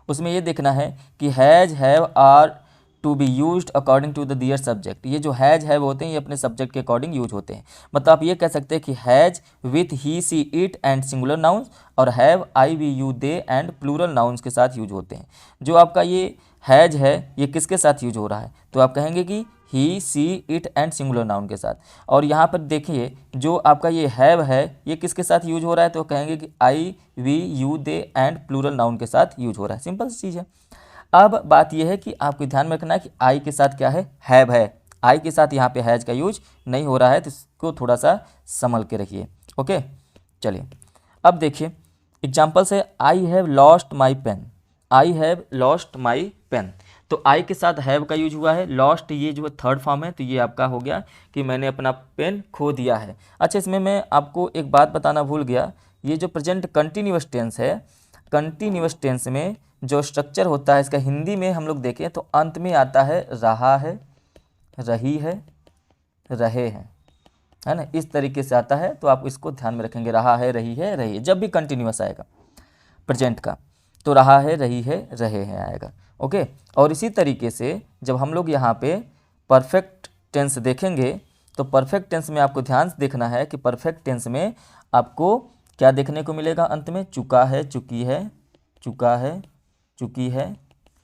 उसमें ये देखना है कि has have are to be used according to the their subject. ये जो हैज हैव होते हैं ये अपने सब्जेक्ट के अकॉर्डिंग यूज होते हैं। मतलब आप ये कह सकते हैं कि has with he she it and singular nouns, और have I we you they and plural nouns के साथ यूज होते हैं। जो आपका ये हैज है ये किसके साथ यूज हो रहा है, तो आप कहेंगे कि he she it and singular noun के साथ। और यहाँ पर देखिए जो आपका ये हैव है ये किसके साथ यूज हो रहा है, तो कहेंगे कि I we you they and plural noun के साथ यूज हो रहा है। सिंपल सी चीज़ है। अब बात यह है कि आपको ध्यान में रखना है कि आई के साथ क्या है, हैव है। आई के साथ यहाँ पे हैज का यूज नहीं हो रहा है, तो इसको थोड़ा सा संभल के रखिए। ओके, चलिए अब देखिए एग्जाम्पल से, I have lost my pen. I have lost my pen, तो आई के साथ हैव का यूज हुआ है। लॉस्ट ये जो थर्ड फॉर्म है, तो ये आपका हो गया कि मैंने अपना पेन खो दिया है। अच्छा, इसमें मैं आपको एक बात बताना भूल गया, ये जो प्रेजेंट कंटिन्यूअस टेंस है, कंटिन्यूअस टेंस में जो स्ट्रक्चर होता है इसका हिंदी में हम लोग देखें तो अंत में आता है रहा है, रही है, रहे हैं, है ना, इस तरीके से आता है। तो आप इसको ध्यान में रखेंगे, रहा है, रही है, रही है। जब भी कंटिन्यूअस आएगा प्रेजेंट का तो रहा है, रही है, रहे हैं आएगा। ओके, और इसी तरीके से जब हम लोग यहाँ पे परफेक्ट टेंस देखेंगे तो परफेक्ट टेंस में आपको ध्यान से देखना है कि परफेक्ट टेंस में आपको क्या देखने को मिलेगा, अंत में चुका है, चुकी है, चुका है, चुकी है,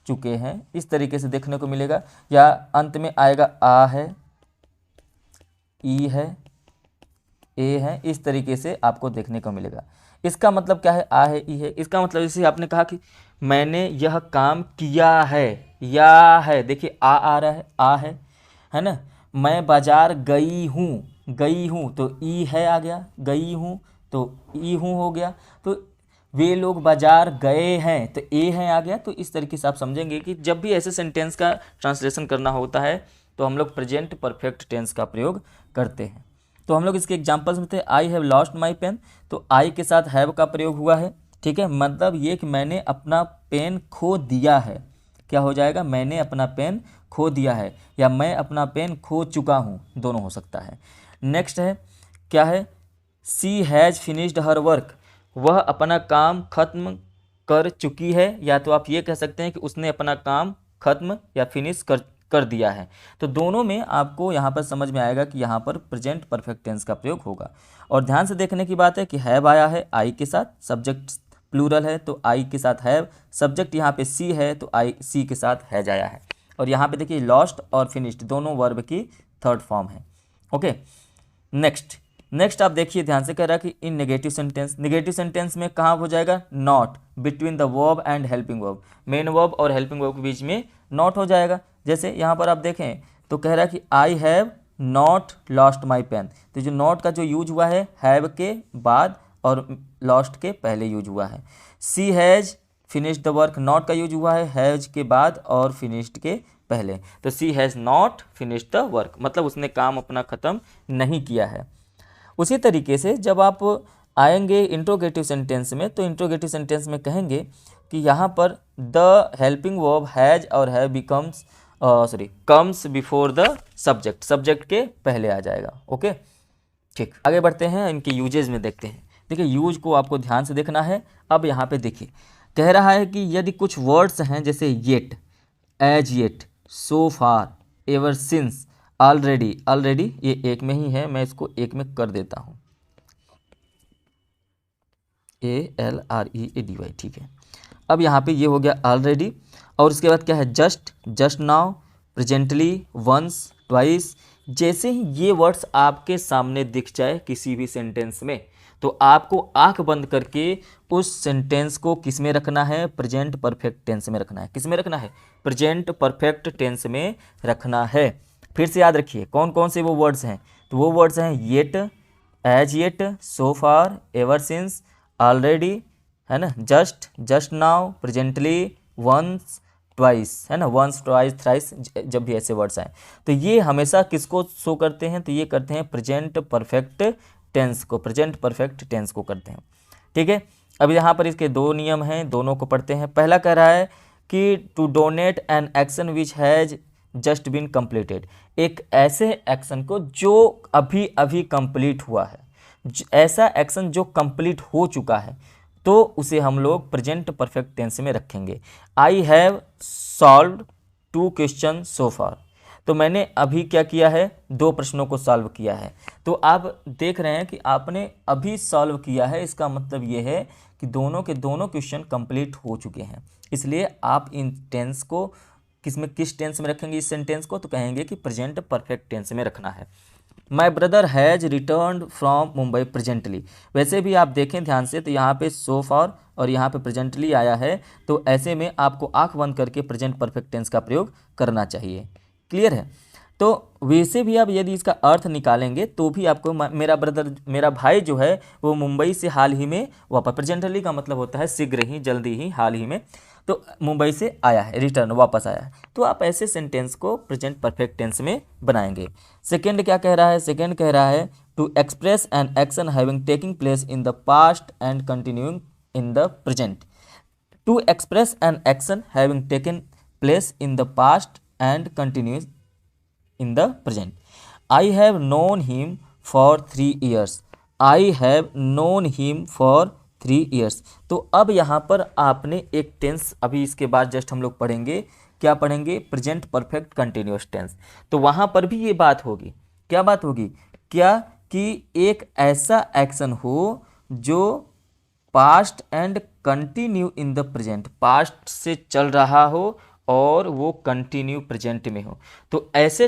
चुके हैं, इस तरीके से देखने को मिलेगा। या अंत में आएगा आ है, ई है, ए है, इस तरीके से आपको देखने को मिलेगा। इसका मतलब क्या है, आ है, ई है, इसका मतलब जैसे आपने कहा कि मैंने यह काम किया है, या है, देखिए आ रहा है, आ है ना। मैं बाजार गई हूँ तो ई है आ गया, गई हूँ तो ई हूँ हो गया। तो वे लोग बाजार गए हैं तो ए है आ गया। तो इस तरीके से आप समझेंगे कि जब भी ऐसे सेंटेंस का ट्रांसलेशन करना होता है तो हम लोग प्रेजेंट परफेक्ट टेंस का प्रयोग करते हैं। तो हम लोग इसके एग्जांपल्स में थे, I have lost my pen, तो आई के साथ हैव का प्रयोग हुआ है। ठीक है, मतलब ये कि मैंने अपना पेन खो दिया है। क्या हो जाएगा, मैंने अपना पेन खो दिया है, या मैं अपना पेन खो चुका हूँ, दोनों हो सकता है। नेक्स्ट है, क्या है, she has finished her work, वह अपना काम खत्म कर चुकी है, या तो आप ये कह सकते हैं कि उसने अपना काम खत्म या फिनिश कर दिया है। तो दोनों में आपको यहाँ पर समझ में आएगा कि यहाँ पर प्रेजेंट परफेक्ट टेंस का प्रयोग होगा। और ध्यान से देखने की बात है कि हैव आया है आई के साथ, सब्जेक्ट प्लूरल है तो आई के साथ हैव, सब्जेक्ट यहाँ पे सी है तो आई सी के साथ हैज आया है। और यहाँ पे देखिए लॉस्ट और फिनिश्ड दोनों वर्ब की थर्ड फॉर्म है। ओके, नेक्स्ट आप देखिए ध्यान से, कह रहा है कि इन नेगेटिव सेंटेंस में कहाँ हो जाएगा, not between the verb and helping verb, main verb और हेल्पिंग वर्ब के बीच में नॉट हो जाएगा। जैसे यहाँ पर आप देखें तो कह रहा है कि I have not lost my pen, तो जो नॉट का जो यूज हुआ है हैव के बाद और लॉस्ट के पहले यूज हुआ है। She has finished the work, not का यूज हुआ है हैज़ के बाद और फिनिश्ड के पहले, तो she has not finished the work, मतलब उसने काम अपना ख़त्म नहीं किया है। उसी तरीके से जब आप आएंगे इंट्रोगेटिव सेंटेंस में, तो इंट्रोगेटिव सेंटेंस में कहेंगे कि यहाँ पर द हेल्पिंग वर्ब हैज़ और have becomes comes before the subject के पहले आ जाएगा। ओके, ठीक, आगे बढ़ते हैं, इनके यूजेज में देखते हैं। देखिए यूज को आपको ध्यान से देखना है। अब यहाँ पे देखिए कह रहा है कि यदि कुछ वर्ड्स हैं जैसे yet, as yet, so far, ever since, already ये एक में ही है, मैं इसको एक में कर देता हूँ, ALREADY, ठीक है। अब यहाँ पे ये हो गया ऑलरेडी, और उसके बाद क्या है, just now, presently, once, twice. जैसे ही ये वर्ड्स आपके सामने दिख जाए किसी भी सेंटेंस में, तो आपको आंख बंद करके उस सेंटेंस को किस में रखना है, प्रेजेंट परफेक्ट टेंस में रखना है। किस में रखना है, प्रेजेंट परफेक्ट टेंस में रखना है। फिर से याद रखिए कौन कौन से वो वर्ड्स हैं, तो वो वर्ड्स हैं yet, as yet, so far, ever since, already, है ना, just now, presently, once, twice, है ना, वंस, ट्वाइस, थ्राइस, जब भी ऐसे वर्ड्स आए तो ये हमेशा किसको शो करते हैं, तो ये करते हैं प्रेजेंट परफेक्ट टेंस को, प्रेजेंट परफेक्ट टेंस को करते हैं। ठीक है, अब यहाँ पर इसके दो नियम हैं, दोनों को पढ़ते हैं। पहला कह रहा है कि to donate an action which has just been completed, एक ऐसे एक्शन को जो अभी अभी कंप्लीट हुआ है, ऐसा एक्शन जो कंप्लीट हो चुका है, तो उसे हम लोग प्रेजेंट परफेक्ट टेंस में रखेंगे। I have solved 2 question so far, तो मैंने अभी क्या किया है, 2 प्रश्नों को सॉल्व किया है। तो आप देख रहे हैं कि आपने अभी सॉल्व किया है, इसका मतलब ये है कि दोनों के दोनों क्वेश्चन कंप्लीट हो चुके हैं। इसलिए आप इन टेंस को किस टेंस में रखेंगे इस सेंटेंस को, तो कहेंगे कि प्रेजेंट परफेक्ट टेंस में रखना है। My brother has return from Mumbai presently, वैसे भी आप देखें ध्यान से तो यहाँ पे सो फार और यहाँ पे प्रेजेंटली आया है, तो ऐसे में आपको आंख बंद करके प्रेजेंट परफेक्ट टेंस का प्रयोग करना चाहिए। क्लियर है, तो वैसे भी आप यदि इसका अर्थ निकालेंगे तो भी आपको मेरा भाई जो है वो मुंबई से हाल ही में वापस, प्रेजेंटली का मतलब होता है शीघ्र ही, जल्दी ही, हाल ही में, तो मुंबई से आया है, रिटर्न वापस आया है, तो आप ऐसे सेंटेंस को प्रेजेंट परफेक्ट टेंस में बनाएंगे। सेकेंड क्या कह रहा है, सेकेंड कह रहा है to express an action having taking place in the past and continuing in the present. To express an action having taken place in the past and continues in the present. I have known him for 3 years. I have known him for 3 years. तो अब यहाँ पर आपने एक tense, अभी इसके बाद just हम लोग पढ़ेंगे, क्या पढ़ेंगे, प्रेजेंट परफेक्ट कंटिन्यूअस टेंस। तो वहाँ पर भी ये बात होगी, क्या बात होगी, क्या कि एक ऐसा एक्शन हो जो past and continue in the present, past से चल रहा हो और वो कंटिन्यू प्रेजेंट में हो, तो ऐसे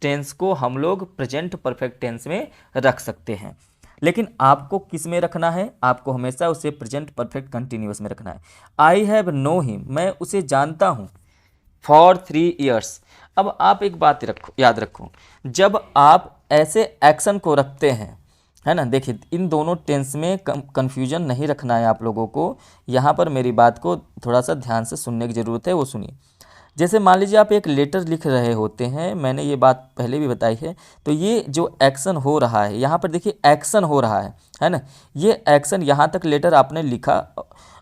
टेंस को हम लोग प्रेजेंट परफेक्ट टेंस में रख सकते हैं। लेकिन आपको किस में रखना है, आपको हमेशा उसे प्रेजेंट परफेक्ट कंटिन्यूअस में रखना है। आई हैव नो हिम, मैं उसे जानता हूँ, फॉर 3 ईयर्स। अब आप एक बात याद रखो, जब आप ऐसे एक्शन को रखते हैं, है ना, देखिए इन दोनों टेंस में कन्फ्यूजन नहीं रखना है आप लोगों को। यहाँ पर मेरी बात को थोड़ा सा ध्यान से सुनने की ज़रूरत है, वो सुनिए। जैसे मान लीजिए आप एक लेटर लिख रहे होते हैं, मैंने ये बात पहले भी बताई है, तो ये जो एक्शन हो रहा है, यहाँ पर देखिए एक्शन हो रहा है ना, ये एक्शन यहाँ तक लेटर आपने लिखा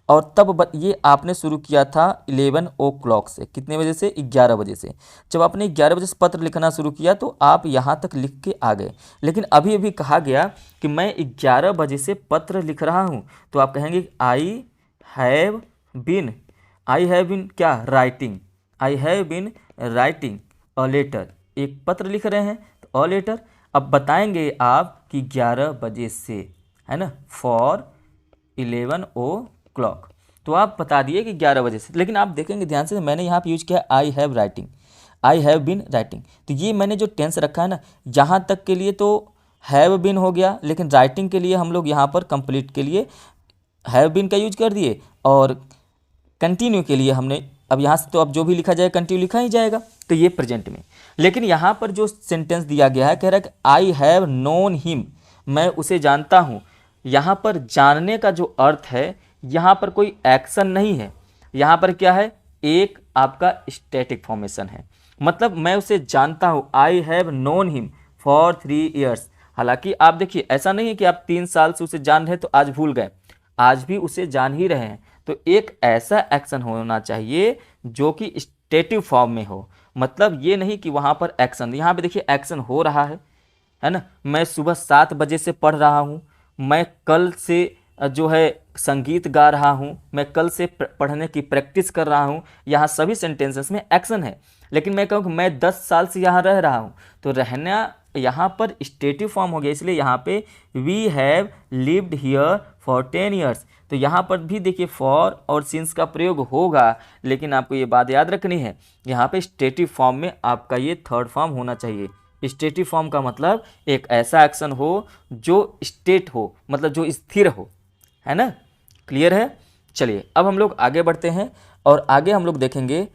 और तब ये आपने शुरू किया था 11 o'clock से, कितने बजे से, 11 बजे से। जब आपने 11 बजे से पत्र लिखना शुरू किया तो आप यहाँ तक लिख के आ गए, लेकिन अभी अभी कहा गया कि मैं 11 बजे से पत्र लिख रहा हूँ, तो आप कहेंगे I have been, I have been क्या, writing, I have been writing a letter, एक पत्र लिख रहे हैं तो अ लेटर। अब बताएंगे आप कि 11 बजे से, है ना, फॉर 11 o'clock, तो आप बता दिए कि 11 बजे से। लेकिन आप देखेंगे ध्यान से, मैंने यहाँ पे यूज किया I have writing, I have been writing, तो ये मैंने जो टेंस रखा है ना, यहाँ तक के लिए तो हैव बीन हो गया, लेकिन राइटिंग के लिए हम लोग यहाँ पर कंप्लीट के लिए हैव बीन का यूज कर दिए, और कंटिन्यू के लिए हमने, अब यहाँ से तो अब जो भी लिखा जाए कंटिन्यू लिखा ही जाएगा, तो ये प्रेजेंट में। लेकिन यहाँ पर जो सेंटेंस दिया गया है, कह रहा है कि आई हैव नोन हिम, मैं उसे जानता हूँ। यहाँ पर जानने का जो अर्थ है, यहाँ पर कोई एक्शन नहीं है, यहाँ पर क्या है, एक आपका स्टैटिक फॉर्मेशन है। मतलब मैं उसे जानता हूँ, I have known him for 3 years। हालांकि आप देखिए, ऐसा नहीं है कि आप 3 साल से उसे जान रहे तो आज भूल गए, आज भी उसे जान ही रहे हैं। तो एक ऐसा एक्शन होना चाहिए जो कि स्टेटिव फॉर्म में हो। मतलब ये नहीं कि वहाँ पर एक्शन, यहाँ पे देखिए एक्शन हो रहा है ना। मैं सुबह 7 बजे से पढ़ रहा हूँ, मैं कल से जो है संगीत गा रहा हूँ, मैं कल से पढ़ने की प्रैक्टिस कर रहा हूँ। यहाँ सभी सेंटेंसेस में एक्शन है। लेकिन मैं कहूँ कि मैं 10 साल से यहाँ रह रहा हूँ, तो रहना यहाँ पर स्टेटिव फॉर्म हो गया, इसलिए यहाँ पे we have lived here for 10 years। तो यहाँ पर भी देखिए फॉर और सिंस का प्रयोग होगा, लेकिन आपको ये बात याद रखनी है, यहाँ पे स्टेटिव फॉर्म में आपका ये थर्ड फॉर्म होना चाहिए। स्टेटिव फॉर्म का मतलब एक ऐसा एक्शन हो जो स्टेट हो, मतलब जो स्थिर हो, है ना। क्लियर है। चलिए अब हम लोग आगे बढ़ते हैं, और आगे हम लोग देखेंगे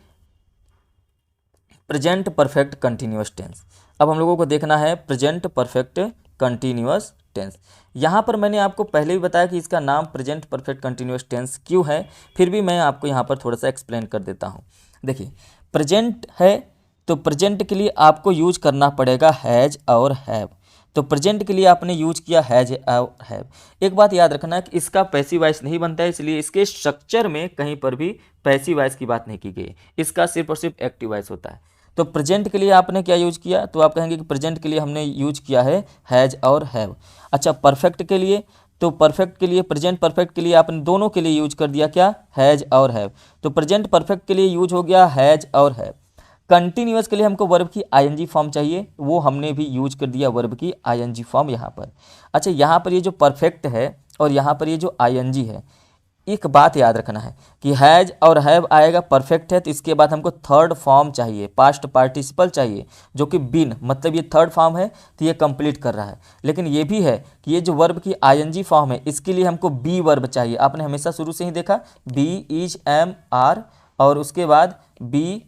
प्रेजेंट परफेक्ट कंटिन्यूअस टेंस। अब हम लोगों को देखना है प्रेजेंट परफेक्ट कंटिन्यूअस टेंस। यहाँ पर मैंने आपको पहले भी बताया कि इसका नाम प्रेजेंट परफेक्ट कंटिन्यूअस टेंस क्यों है, फिर भी मैं आपको यहाँ पर थोड़ा सा एक्सप्लेन कर देता हूँ। देखिए, प्रेजेंट है तो प्रेजेंट के लिए आपको यूज करना पड़ेगा हैज और हैव। तो प्रेजेंट के लिए आपने यूज किया हैज और हैव। एक बात याद रखना है कि इसका पैसिव वॉइस नहीं बनता है, इसलिए इसके स्ट्रक्चर में कहीं पर भी पैसिव वॉइस की बात नहीं की गई, इसका सिर्फ और सिर्फ एक्टिव वॉइस होता है। तो प्रेजेंट के लिए आपने क्या यूज किया, तो आप कहेंगे कि प्रेजेंट के लिए हमने यूज किया है हैज और हैव। अच्छा, परफेक्ट के लिए, तो परफेक्ट के लिए, प्रेजेंट परफेक्ट के लिए आपने दोनों के लिए यूज कर दिया क्या, हैज और हैव। तो प्रेजेंट परफेक्ट के लिए यूज हो गया हैज और हैव। कंटिन्यूअस के लिए हमको वर्ब की आईएनजी फॉर्म चाहिए, वो हमने भी यूज कर दिया वर्ब की आईएनजी फॉर्म यहाँ पर। अच्छा, यहाँ पर ये जो परफेक्ट है और यहाँ पर ये जो आईएनजी है, एक बात याद रखना है कि हैज और हैव आएगा, परफेक्ट है तो इसके बाद हमको थर्ड फॉर्म चाहिए, पास्ट पार्टिसिपल चाहिए, जो कि बीन, मतलब ये थर्ड फॉर्म है तो ये कंप्लीट कर रहा है। लेकिन ये भी है कि ये जो वर्ब की आईएनजी फॉर्म है, इसके लिए हमको बी वर्ब चाहिए। आपने हमेशा शुरू से ही देखा बी, इज, एम, आर, और उसके बाद बी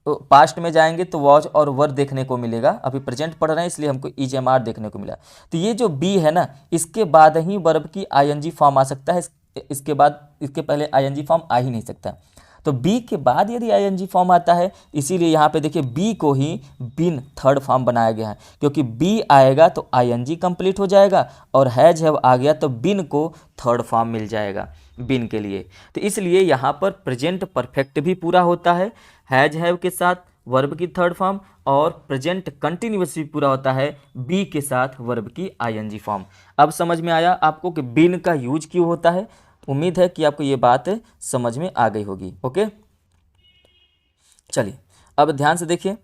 पास्ट में जाएंगे तो वॉच और वर देखने को मिलेगा। अभी प्रेजेंट पढ़ रहे हैं इसलिए हमको इज, एम, आर देखने को मिला। तो ये जो बी है ना, इसके बाद ही वर्ब की आईएनजी फॉर्म आ सकता है, इसके बाद, इसके पहले आईएनजी फॉर्म आ ही नहीं सकता। तो बी के बाद यदि आईएनजी फॉर्म आता है, इसीलिए यहाँ पे देखिए बी को ही बिन थर्ड फॉर्म बनाया गया है, क्योंकि बी आएगा तो आईएनजी कंप्लीट हो जाएगा, और हैज हैव आ गया तो बिन को थर्ड फॉर्म मिल जाएगा बिन के लिए। तो इसलिए यहाँ पर प्रेजेंट परफेक्ट भी पूरा होता है हैज हैव के साथ वर्ब की थर्ड फॉर्म, और प्रेजेंट कंटिन्यूअस भी पूरा होता है बी के साथ वर्ब की आईएनजी फॉर्म। अब समझ में आया आपको कि बिन का यूज क्यों होता है। उम्मीद है कि आपको ये बात समझ में आ गई होगी। ओके, चलिए अब ध्यान से देखिए,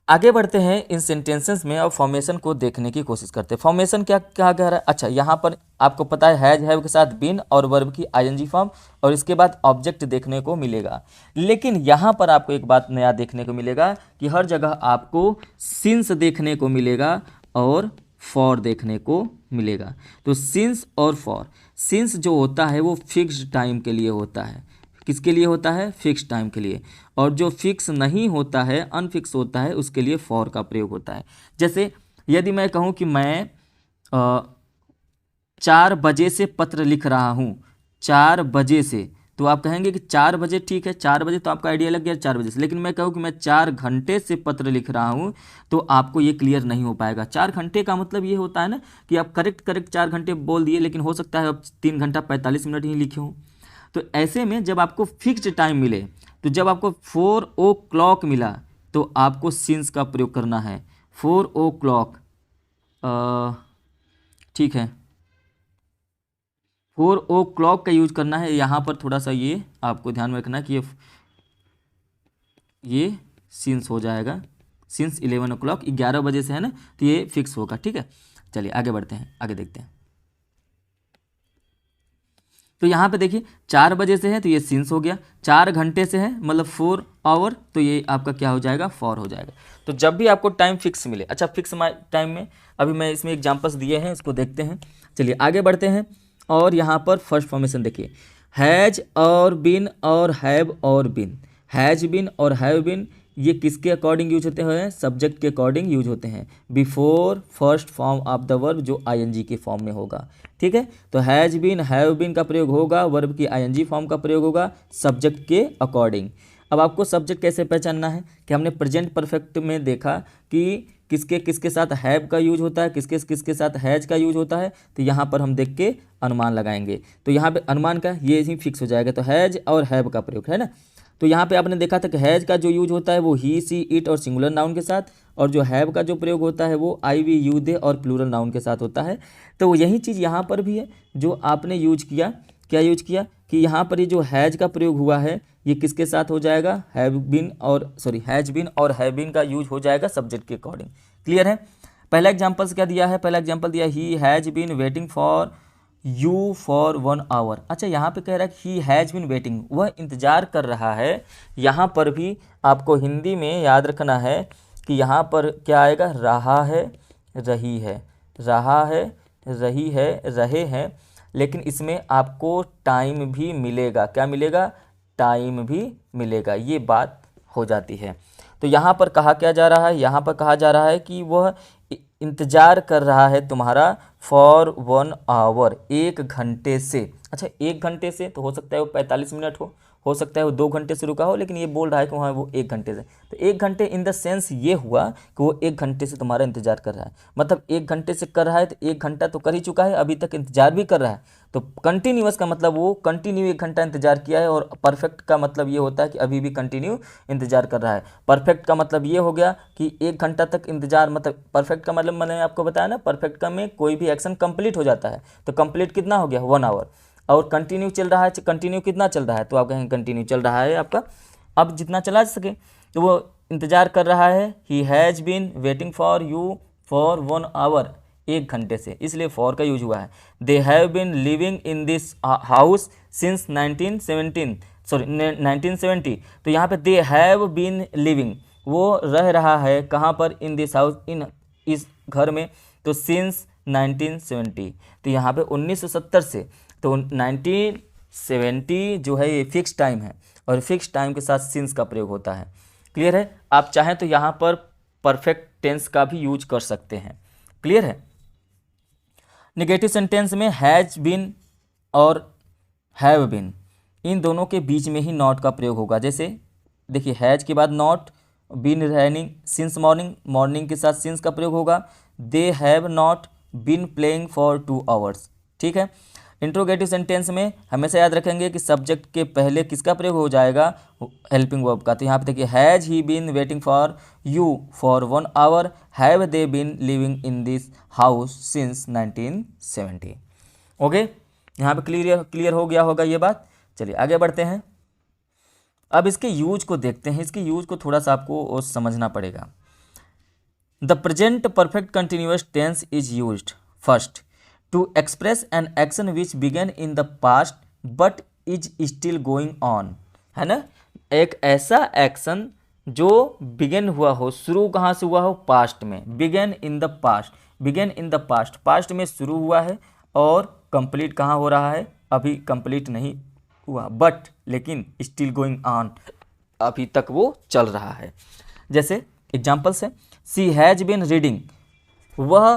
आगे बढ़ते हैं इन सेंटेंसेस में और फॉर्मेशन को देखने की कोशिश करते हैं। फॉर्मेशन क्या कहा गया है। अच्छा, यहाँ पर आपको पता है हैज हैव के साथ बीन और वर्ब की आईएनजी फॉर्म, और इसके बाद ऑब्जेक्ट देखने को मिलेगा। लेकिन यहाँ पर आपको एक बात नया देखने को मिलेगा कि हर जगह आपको सिंस देखने को मिलेगा और फॉर देखने को मिलेगा। तो सिंस और फॉर, सिंस जो होता है वो फिक्स्ड टाइम के लिए होता है। किसके लिए होता है, फिक्स टाइम के लिए। और जो फिक्स नहीं होता है, अनफिक्स होता है, उसके लिए फॉर का प्रयोग होता है। जैसे यदि मैं कहूँ कि मैं 4 बजे से पत्र लिख रहा हूँ, 4 बजे से, तो आप कहेंगे कि 4 बजे ठीक है, 4 बजे तो आपका आइडिया लग गया 4 बजे से। लेकिन मैं कहूँ कि मैं 4 घंटे से पत्र लिख रहा हूँ, तो आपको ये क्लियर नहीं हो पाएगा। 4 घंटे का मतलब ये होता है ना कि आप करेक्ट 4 घंटे बोल दिए, लेकिन हो सकता है आप 3 घंटा 45 मिनट ही लिखे हों। तो ऐसे में जब आपको फिक्स्ड टाइम मिले, तो जब आपको 4 o'clock मिला, तो आपको सिंस का प्रयोग करना है। 4 o'clock, ठीक है, 4 o'clock का यूज करना है। यहाँ पर थोड़ा सा ये आपको ध्यान में रखना है कि ये सिंस हो जाएगा, सिंस 11 o'clock 11 बजे से है ना, तो ये फिक्स होगा। ठीक है, चलिए आगे बढ़ते हैं, आगे देखते हैं। तो यहाँ पे देखिए 4 बजे से है तो ये सिंस हो गया, 4 घंटे से है मतलब 4 आवर, तो ये आपका क्या हो जाएगा, फॉर हो जाएगा। तो जब भी आपको टाइम फिक्स मिले, अच्छा फिक्स टाइम में अभी मैं इसमें एग्जांपल्स दिए हैं, इसको देखते हैं। चलिए आगे बढ़ते हैं। और यहाँ पर फर्स्ट फॉर्मेशन देखिए, हैज और बिन और हैव और बिन। हैज बिन और हैव बिन ये किसके अकॉर्डिंग यूज होते हैं, सब्जेक्ट के अकॉर्डिंग यूज होते हैं, before first form of the verb जो आईएनजी के फॉर्म में होगा। ठीक है, तो हैज बीन हैव बीन का प्रयोग होगा, वर्ब की आईएनजी फॉर्म का प्रयोग होगा सब्जेक्ट के अकॉर्डिंग। अब आपको सब्जेक्ट कैसे पहचानना है कि हमने प्रेजेंट परफेक्ट में देखा कि किसके किसके साथ हैव का यूज होता है, किसके किसके साथ हैज का यूज होता है, तो यहाँ पर हम देख के अनुमान लगाएंगे। तो यहाँ पे अनुमान का ये ही फिक्स हो जाएगा, तो हैज और हैव का प्रयोग है ना। तो यहाँ पे आपने देखा था कि हैज का जो यूज होता है वो ही सी इट और सिंगुलर नाउन के साथ, और जो हैव का जो प्रयोग होता है वो आई वी यू दे और प्लूरल नाउन के साथ होता है। तो यही चीज़ यहाँ पर भी है जो आपने यूज किया, क्या यूज किया कि यहाँ पर ये जो हैज का प्रयोग हुआ है ये किसके साथ हो जाएगा, हैव बीन और हैज बीन और हैव बीन का यूज हो जाएगा सब्जेक्ट के अकॉर्डिंग। क्लियर है। पहला एग्जाम्पल्स क्या दिया है, पहला एग्जाम्पल दिया he has been waiting for you for 1 hour. अच्छा यहाँ पे कह रहा है कि ही हैज़ बिन वेटिंग, वह इंतज़ार कर रहा है। यहाँ पर भी आपको हिंदी में याद रखना है कि यहाँ पर क्या आएगा, रहा है, रही है, रहा है, रही है, रहे हैं, लेकिन इसमें आपको टाइम भी मिलेगा। क्या मिलेगा, टाइम भी मिलेगा, ये बात हो जाती है। तो यहाँ पर कहा क्या जा रहा है, यहाँ पर कहा जा रहा है कि वह इंतज़ार कर रहा है तुम्हारा फॉर 1 आवर, 1 घंटे से। अच्छा 1 घंटे से तो हो सकता है वो 45 मिनट हो सकता है वो 2 घंटे से रुका हो, लेकिन ये बोल रहा है कि वहाँ वो 1 घंटे से। तो 1 घंटे इन द सेंस ये हुआ कि वो 1 घंटे से तुम्हारा इंतजार कर रहा है, मतलब 1 घंटे से कर रहा है तो 1 घंटा तो कर ही चुका है, अभी तक इंतजार भी कर रहा है। तो कंटिन्यूअस का मतलब वो कंटिन्यू 1 घंटा इंतजार किया है, और परफेक्ट का मतलब ये होता है कि अभी भी कंटिन्यू इंतजार कर रहा है। परफेक्ट का मतलब ये हो गया कि 1 घंटा तक इंतजार, मतलब परफेक्ट का मतलब मैंने आपको बताया ना, परफेक्ट का में कोई भी एक्शन कंप्लीट हो जाता है, तो कंप्लीट कितना हो गया, 1 आवर। और कंटिन्यू चल रहा है, कंटिन्यू कितना चल रहा है, तो आप कहेंगे कंटिन्यू चल रहा है आपका, अब जितना चला सके। तो वो इंतजार कर रहा है, he has been waiting for you for 1 hour, 1 घंटे से, इसलिए फॉर का यूज हुआ है। They have been living in this house since 1970। तो यहाँ पे दे हैव बीन लिविंग, वो रह रहा है कहाँ पर, इन दिस हाउस, इन इस घर में, तो सिंस 1970, तो यहाँ पे 1970 से, तो 1970 जो है ये फिक्स टाइम है, और फिक्स टाइम के साथ सिंस का प्रयोग होता है। क्लियर है। आप चाहें तो यहाँ पर परफेक्ट टेंस का भी यूज कर सकते हैं। क्लियर है। नेगेटिव सेंटेंस में हैज़ बीन और हैव बीन, इन दोनों के बीच में ही नॉट का प्रयोग होगा। जैसे देखिए हैज़ के बाद not, been running since morning, morning के साथ सिंस का प्रयोग होगा। They have not been playing for 2 hours. ठीक है। इंट्रोगेटिव सेंटेंस में हमेशा याद रखेंगे कि सब्जेक्ट के पहले किसका प्रयोग हो जाएगा, हेल्पिंग वर्ब का। तो यहाँ पे देखिए has he been waiting for you for 1 hour, have they been living in this house since 1970। Okay, यहाँ पे क्लियर हो गया होगा ये बात। चलिए आगे बढ़ते हैं। अब इसके यूज को देखते हैं, इसके यूज को थोड़ा सा आपको समझना पड़ेगा। The present perfect continuous tense is used first to express an action which began in the past but is still going on, है ना। एक ऐसा एक्शन जो बिगेन हुआ हो, शुरू कहाँ से हुआ हो, पास्ट में, began in the past, began in the past, past में शुरू हुआ है, और कंप्लीट कहाँ हो रहा है, अभी कंप्लीट नहीं हुआ, बट लेकिन स्टिल गोइंग ऑन, अभी तक वो चल रहा है। जैसे एग्जाम्पल्स है, सी हैज बीन रीडिंग, वह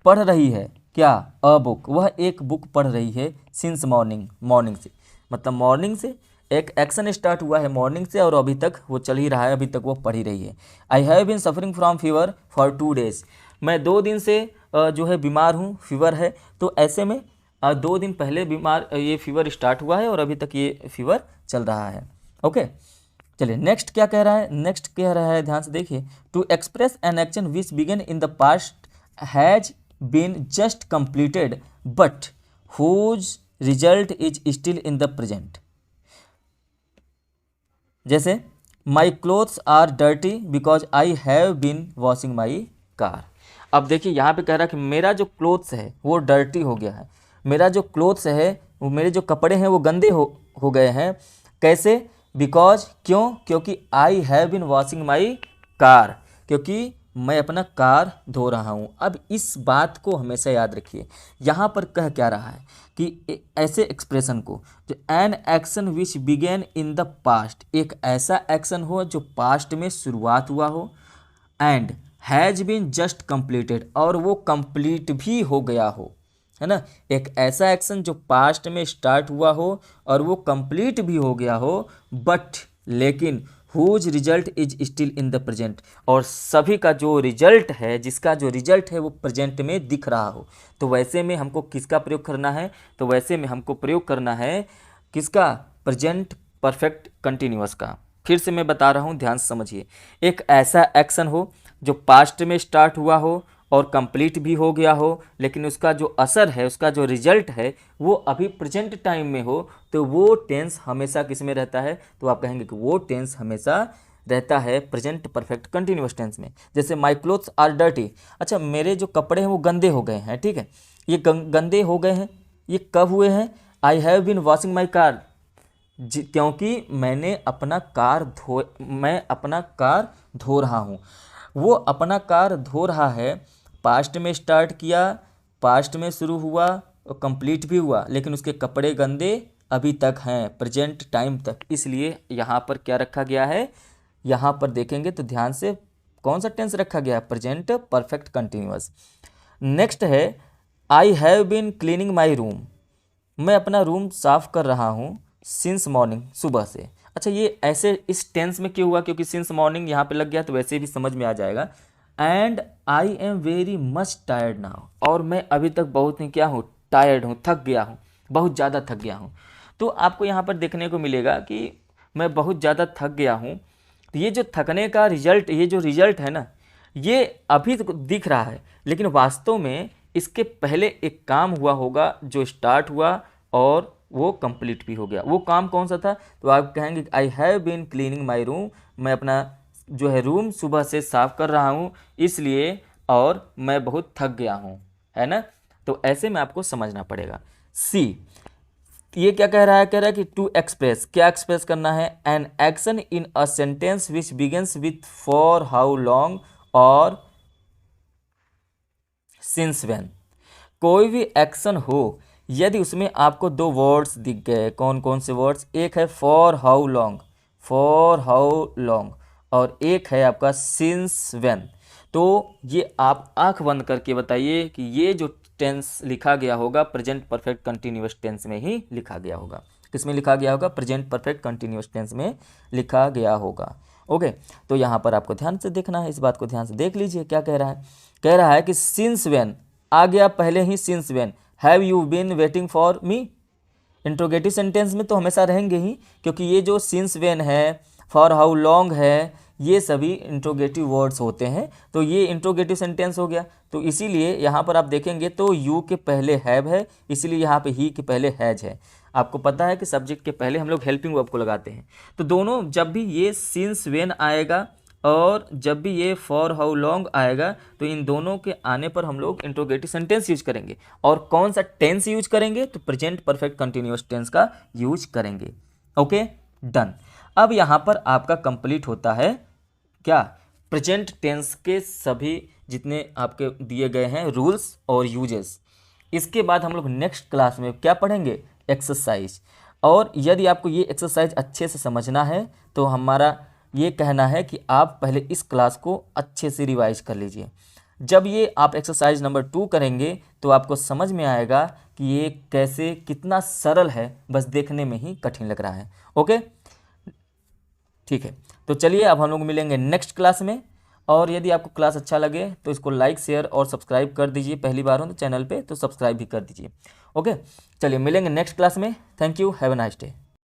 पढ़ रही है, क्या, अ बुक, वह एक बुक पढ़ रही है, सिंस मॉर्निंग, मॉर्निंग से, मतलब मॉर्निंग से एक एक्शन स्टार्ट हुआ है मॉर्निंग से, और अभी तक वो चल ही रहा है, अभी तक वो पढ़ ही रही है। I have been suffering from fever for 2 days, मैं 2 दिन से जो है बीमार हूँ, फीवर है। तो ऐसे में 2 दिन पहले बीमार ये फीवर स्टार्ट हुआ है, और अभी तक ये फीवर चल रहा है। ओके, चलिए नेक्स्ट क्या कह रहा है, नेक्स्ट कह रहा है, ध्यान से देखिए, to express an action which began in the past has been just completed but whose result is still in the present. जैसे my clothes are dirty because I have been washing my car. अब देखिए यहाँ पे कह रहा है कि मेरा जो क्लोथ्स है वो डर्टी हो गया है, मेरा जो क्लोथ्स है वो, मेरे जो कपड़े हैं वो गंदे हो गए हैं। कैसे? बिकॉज, क्यों? क्योंकि I have been washing my car, क्योंकि मैं अपना कार धो रहा हूँ। अब इस बात को हमेशा याद रखिए, यहाँ पर कह क्या रहा है कि ऐसे एक्सप्रेशन को, जो N action which begin in the past, एक ऐसा एक्शन हो जो पास्ट में शुरुआत हुआ हो, and has been just completed, और वो कंप्लीट भी हो गया हो, है ना। एक ऐसा एक्शन जो पास्ट में स्टार्ट हुआ हो और वो कंप्लीट भी हो गया हो, बट लेकिन whose result is still in the present, और सभी का जो रिजल्ट है, जिसका जो रिजल्ट है वो प्रेजेंट में दिख रहा हो। तो वैसे में हमको किसका प्रयोग करना है? तो वैसे में हमको प्रयोग करना है किसका? प्रेजेंट परफेक्ट कंटिन्यूअस का। फिर से मैं बता रहा हूँ, ध्यान से समझिए। एक ऐसा एक्शन हो जो पास्ट में स्टार्ट हुआ हो और कंप्लीट भी हो गया हो, लेकिन उसका जो असर है, उसका जो रिजल्ट है वो अभी प्रेजेंट टाइम में हो, तो वो टेंस हमेशा किस में रहता है? तो आप कहेंगे कि वो टेंस हमेशा रहता है प्रेजेंट परफेक्ट कंटिन्यूअस टेंस में। जैसे माई क्लोथ्स आर डर्टी, अच्छा मेरे जो कपड़े हैं वो गंदे हो गए हैं, ठीक है। ये गंदे हो गए हैं, ये कब हुए हैं? I have been washing my car, क्योंकि मैं अपना कार धो रहा हूँ। वो अपना कार धो रहा है, पास्ट में स्टार्ट किया, पास्ट में शुरू हुआ और कंप्लीट भी हुआ, लेकिन उसके कपड़े गंदे अभी तक हैं, प्रेजेंट टाइम तक। इसलिए यहाँ पर क्या रखा गया है? यहाँ पर देखेंगे तो ध्यान से, कौन सा टेंस रखा गया है? Present perfect continuous. नेक्स्ट है I have been cleaning my room, मैं अपना रूम साफ कर रहा हूँ सिंस मॉर्निंग, सुबह से। अच्छा ये ऐसे इस टेंस में क्यों हुआ? क्योंकि सिंस मॉर्निंग यहाँ पे लग गया, तो वैसे भी समझ में आ जाएगा। And I am very much tired now, और मैं अभी तक बहुत ही क्या हूँ? टायर्ड हूँ, थक गया हूँ, बहुत ज़्यादा थक गया हूँ। तो आपको यहाँ पर देखने को मिलेगा कि मैं बहुत ज़्यादा थक गया हूँ। तो ये जो थकने का रिजल्ट, ये जो रिजल्ट है ना, ये अभी तो दिख रहा है, लेकिन वास्तव में इसके पहले एक काम हुआ होगा जो स्टार्ट हुआ और वो कंप्लीट भी हो गया। वो काम कौन सा था? तो आप कहेंगे I have been cleaning my room, मैं अपना जो है रूम सुबह से साफ कर रहा हूँ इसलिए, और मैं बहुत थक गया हूँ, है ना। तो ऐसे में आपको समझना पड़ेगा। सी, ये क्या कह रहा है? कह रहा है कि टू एक्सप्रेस, क्या एक्सप्रेस करना है? An action in a sentence which begins with for, how long और सिंस व्हेन। कोई भी एक्शन हो यदि उसमें आपको दो वर्ड्स दिख गए, कौन कौन से वर्ड्स? एक है for how long, for how long, और एक है आपका सिंस व्हेन। तो ये आप आंख बंद करके बताइए कि ये जो टेंस लिखा गया होगा प्रेजेंट परफेक्ट कंटिन्यूअस टेंस में ही लिखा गया होगा। किस में लिखा गया होगा? प्रेजेंट परफेक्ट कंटिन्यूअस टेंस में लिखा गया होगा। ओके, तो यहाँ पर आपको ध्यान से देखना है, इस बात को ध्यान से देख लीजिए। क्या कह रहा है? कह रहा है कि सिंस व्हेन आ गया पहले ही, since when. Have you been waiting for me, interrogative sentence में तो हमेशा रहेंगे ही, क्योंकि ये जो सिंस व्हेन है, फॉर हाउ लॉन्ग है, ये सभी इंट्रोगेटिव वर्ड्स होते हैं। तो ये इंट्रोगेटिव सेंटेंस हो गया। तो इसीलिए यहाँ पर आप देखेंगे तो यू के पहले हैव है, इसीलिए यहाँ पे ही के पहले हैज है। आपको पता है कि सब्जेक्ट के पहले हम लोग हेल्पिंग वर्ब को लगाते हैं। तो दोनों, जब भी ये सिंस व्हेन आएगा और जब भी ये फॉर हाउ लॉन्ग आएगा, तो इन दोनों के आने पर हम लोग इंट्रोगेटिव सेंटेंस यूज करेंगे। और कौन सा टेंस यूज करेंगे? तो प्रेजेंट परफेक्ट कंटिन्यूअस टेंस का यूज करेंगे। Okay, done. अब यहाँ पर आपका कंप्लीट होता है क्या? प्रेजेंट टेंस के सभी जितने आपके दिए गए हैं रूल्स और यूजेस। इसके बाद हम लोग नेक्स्ट क्लास में क्या पढ़ेंगे? एक्सरसाइज। और यदि आपको ये एक्सरसाइज अच्छे से समझना है तो हमारा ये कहना है कि आप पहले इस क्लास को अच्छे से रिवाइज कर लीजिए। जब ये आप एक्सरसाइज नंबर 2 करेंगे तो आपको समझ में आएगा कि ये कैसे, कितना सरल है, बस देखने में ही कठिन लग रहा है। ओके, ठीक है। तो चलिए अब हम लोग मिलेंगे नेक्स्ट क्लास में। और यदि आपको क्लास अच्छा लगे तो इसको लाइक, शेयर और सब्सक्राइब कर दीजिए। पहली बार हो तो चैनल पे तो सब्सक्राइब भी कर दीजिए। ओके, चलिए मिलेंगे नेक्स्ट क्लास में। Thank you, have a nice day.